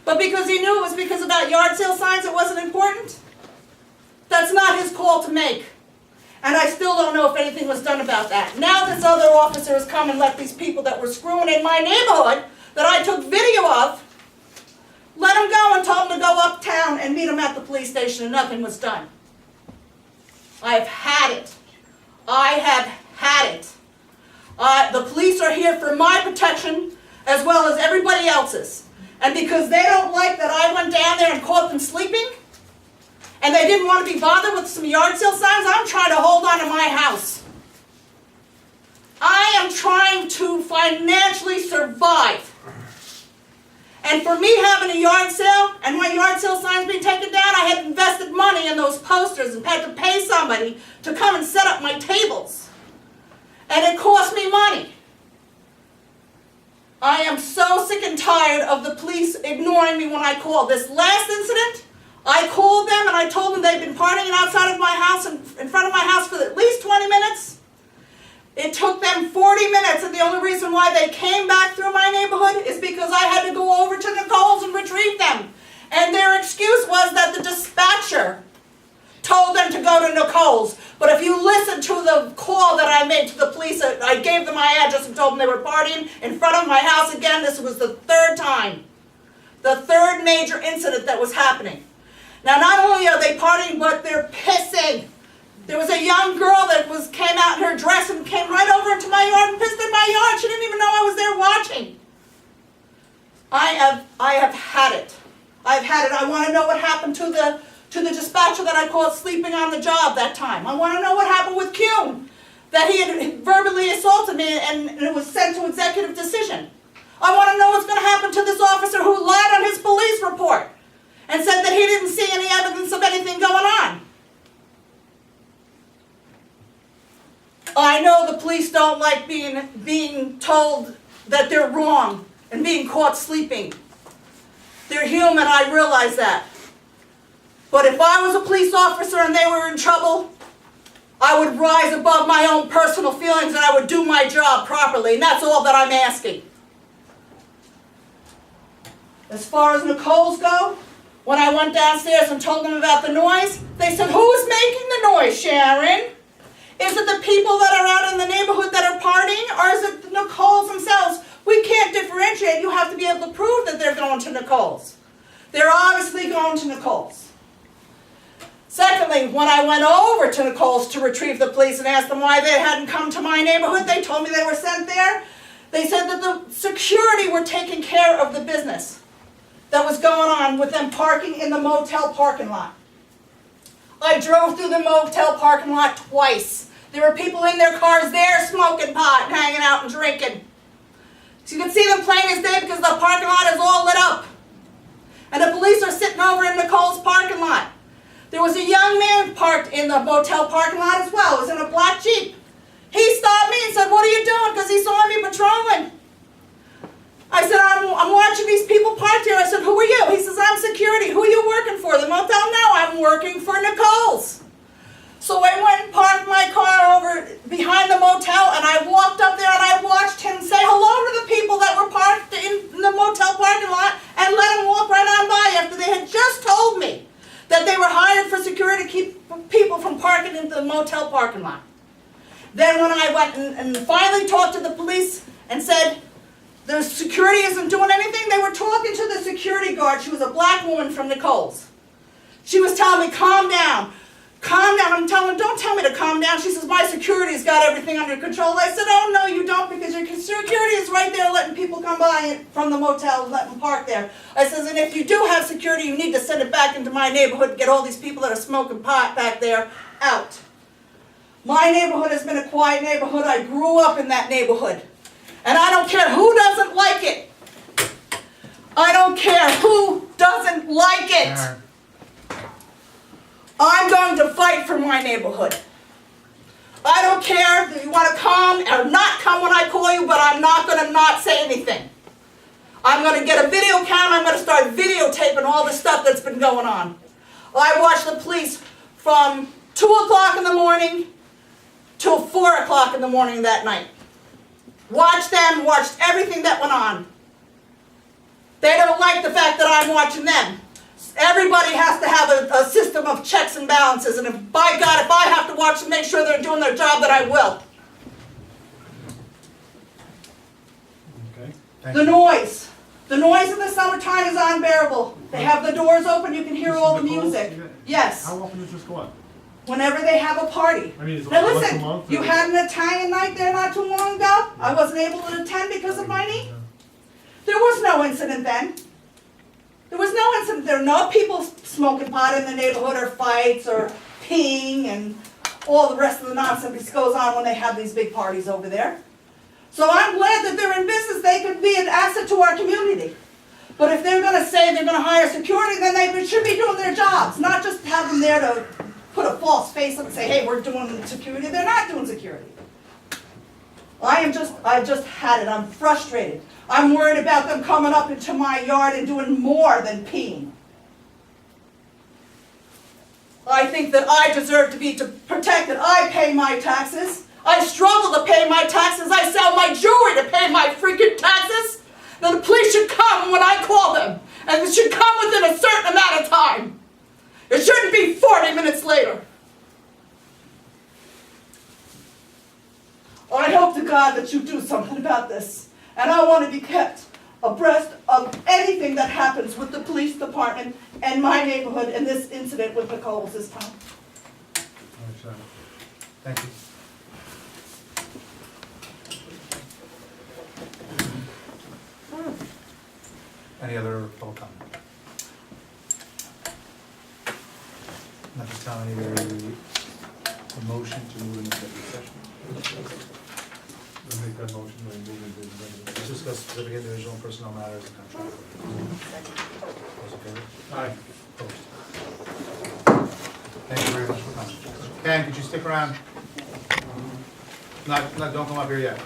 [SPEAKER 10] But because he knew it was because about yard sale signs, it wasn't important. That's not his call to make. And I still don't know if anything was done about that. Now this other officer has come and let these people that were screwing in my neighborhood, that I took video of, let them go and told them to go uptown and meet them at the police station, and nothing was done. I've had it. I have had it. The police are here for my protection as well as everybody else's. And because they don't like that I went down there and caught them sleeping, and they didn't want to be bothered with some yard sale signs, I'm trying to hold on to my house. I am trying to financially survive. And for me having a yard sale and my yard sale signs being taken down, I had invested money in those posters and had to pay somebody to come and set up my tables. And it cost me money. I am so sick and tired of the police ignoring me when I call. This last incident, I called them and I told them they'd been partying outside of my house, in front of my house for at least 20 minutes. It took them 40 minutes, and the only reason why they came back through my neighborhood is because I had to go over to Nicole's and retrieve them. And their excuse was that the dispatcher told them to go to Nicole's. But if you listen to the call that I made to the police, I gave them my address and told them they were partying in front of my house again. This was the third time. The third major incident that was happening. Now, not only are they partying, but they're pissing. There was a young girl that came out in her dress and came right over into my yard and pissed in my yard. She didn't even know I was there watching. I have had it. I've had it. I want to know what happened to the dispatcher that I caught sleeping on the job that time. I want to know what happened with Kuhn, that he had verbally assaulted me and it was sent to executive decision. I want to know what's going to happen to this officer who lied on his police report and said that he didn't see any evidence of anything going on. I know the police don't like being told that they're wrong and being caught sleeping. They're human, I realize that. But if I was a police officer and they were in trouble, I would rise above my own personal feelings and I would do my job properly, and that's all that I'm asking. As far as Nicole's go, when I went downstairs and told them about the noise, they said, "Who's making the noise, Sharon? Is it the people that are out in the neighborhood that are partying, or is it the Nicoles themselves?" We can't differentiate. You have to be able to prove that they're going to Nicole's. They're obviously going to Nicole's. Secondly, when I went over to Nicole's to retrieve the police and asked them why they hadn't come to my neighborhood, they told me they were sent there. They said that the security were taking care of the business that was going on with them parking in the motel parking lot. I drove through the motel parking lot twice. There were people in their cars there smoking pot and hanging out and drinking. So you can see them plain as day because the parking lot is all lit up. And the police are sitting over in Nicole's parking lot. There was a young man parked in the motel parking lot as well. It was in a black Jeep. He stopped me and said, "What are you doing?" Because he saw me patrolling security. Who are you working for? The motel? No, I'm working for Nicole's. So I went and parked my car over behind the motel, and I walked up there and I watched him say hello to the people that were parked in the motel parking lot and let them walk right on by after they had just told me that they were hired for security to keep people from parking into the motel parking lot. Then when I went and finally talked to the police and said, the security isn't doing anything, they were talking to the security guard. She was a black woman from Nicole's. She was telling me, calm down. Calm down. I'm telling her, don't tell me to calm down. She says, my security's got everything under control. I said, oh, no, you don't, because your security is right there letting people come by from the motel and let them park there. I says, and if you do have security, you need to send it back into my neighborhood and get all these people that are smoking pot back there out. My neighborhood has been a quiet neighborhood. I grew up in that neighborhood. And I don't care who doesn't like it. I don't care who doesn't like it.
[SPEAKER 1] Karen,
[SPEAKER 10] I'm going to fight for my neighborhood. I don't care if you want to come or not come when I call you, but I'm not going to not say anything. I'm going to get a video camera. I'm going to start videotaping all the stuff that's been going on. I watched the police from 2 o'clock in the morning till 4 o'clock in the morning that night. Watched them, watched everything that went on. They don't like the fact that I'm watching them. Everybody has to have a system of checks and balances, and if, by God, if I have to watch them make sure they're doing their job, then I will.
[SPEAKER 4] Okay.
[SPEAKER 1] thank
[SPEAKER 10] The
[SPEAKER 1] you.
[SPEAKER 10] noise. The noise in the summertime is unbearable. They have the doors open, you can hear all the music. Yes,
[SPEAKER 4] How often does this go on?
[SPEAKER 10] whenever they have a party.
[SPEAKER 4] I mean, is it
[SPEAKER 10] Now
[SPEAKER 4] like once a
[SPEAKER 10] listen,
[SPEAKER 4] month?
[SPEAKER 10] you had an Italian night there not too long ago. I wasn't able to attend because of my knee. There was no incident then. There was no incident. There were no people smoking pot in the neighborhood or fights or peeing and all the rest of the nonsense that goes on when they have these big parties over there. So I'm glad that they're in business. They could be an asset to our community. But if they're going to say they're going to hire security, then they should be doing their jobs, not just have them there to put a false face up and say, hey, we're doing security. They're not doing security. I just had it. I'm frustrated. I'm worried about them coming up into my yard and doing more than peeing. I think that I deserve to be protected. I pay my taxes. I struggle to pay my taxes. I sell my jewelry to pay my freaking taxes. Then the police should come when I call them. And it should come within a certain amount of time. It shouldn't be 40 minutes later. I hope to God that you do something about this. And I want to be kept abreast of anything that happens with the police department and my neighborhood and this incident with Nicole's this time.
[SPEAKER 4] All right, Sharon.
[SPEAKER 1] Thank you. Any other public comment? Not this time, I need a motion to move into executive session.
[SPEAKER 4] We'll make that motion when we move into the regular
[SPEAKER 1] Let's
[SPEAKER 4] session.
[SPEAKER 1] discuss specific individual and personnel matters and contract. Those in favor?
[SPEAKER 4] Aye.
[SPEAKER 1] Opposed? Thank you very much for coming. Ken, could you stick around? Don't come up here yet.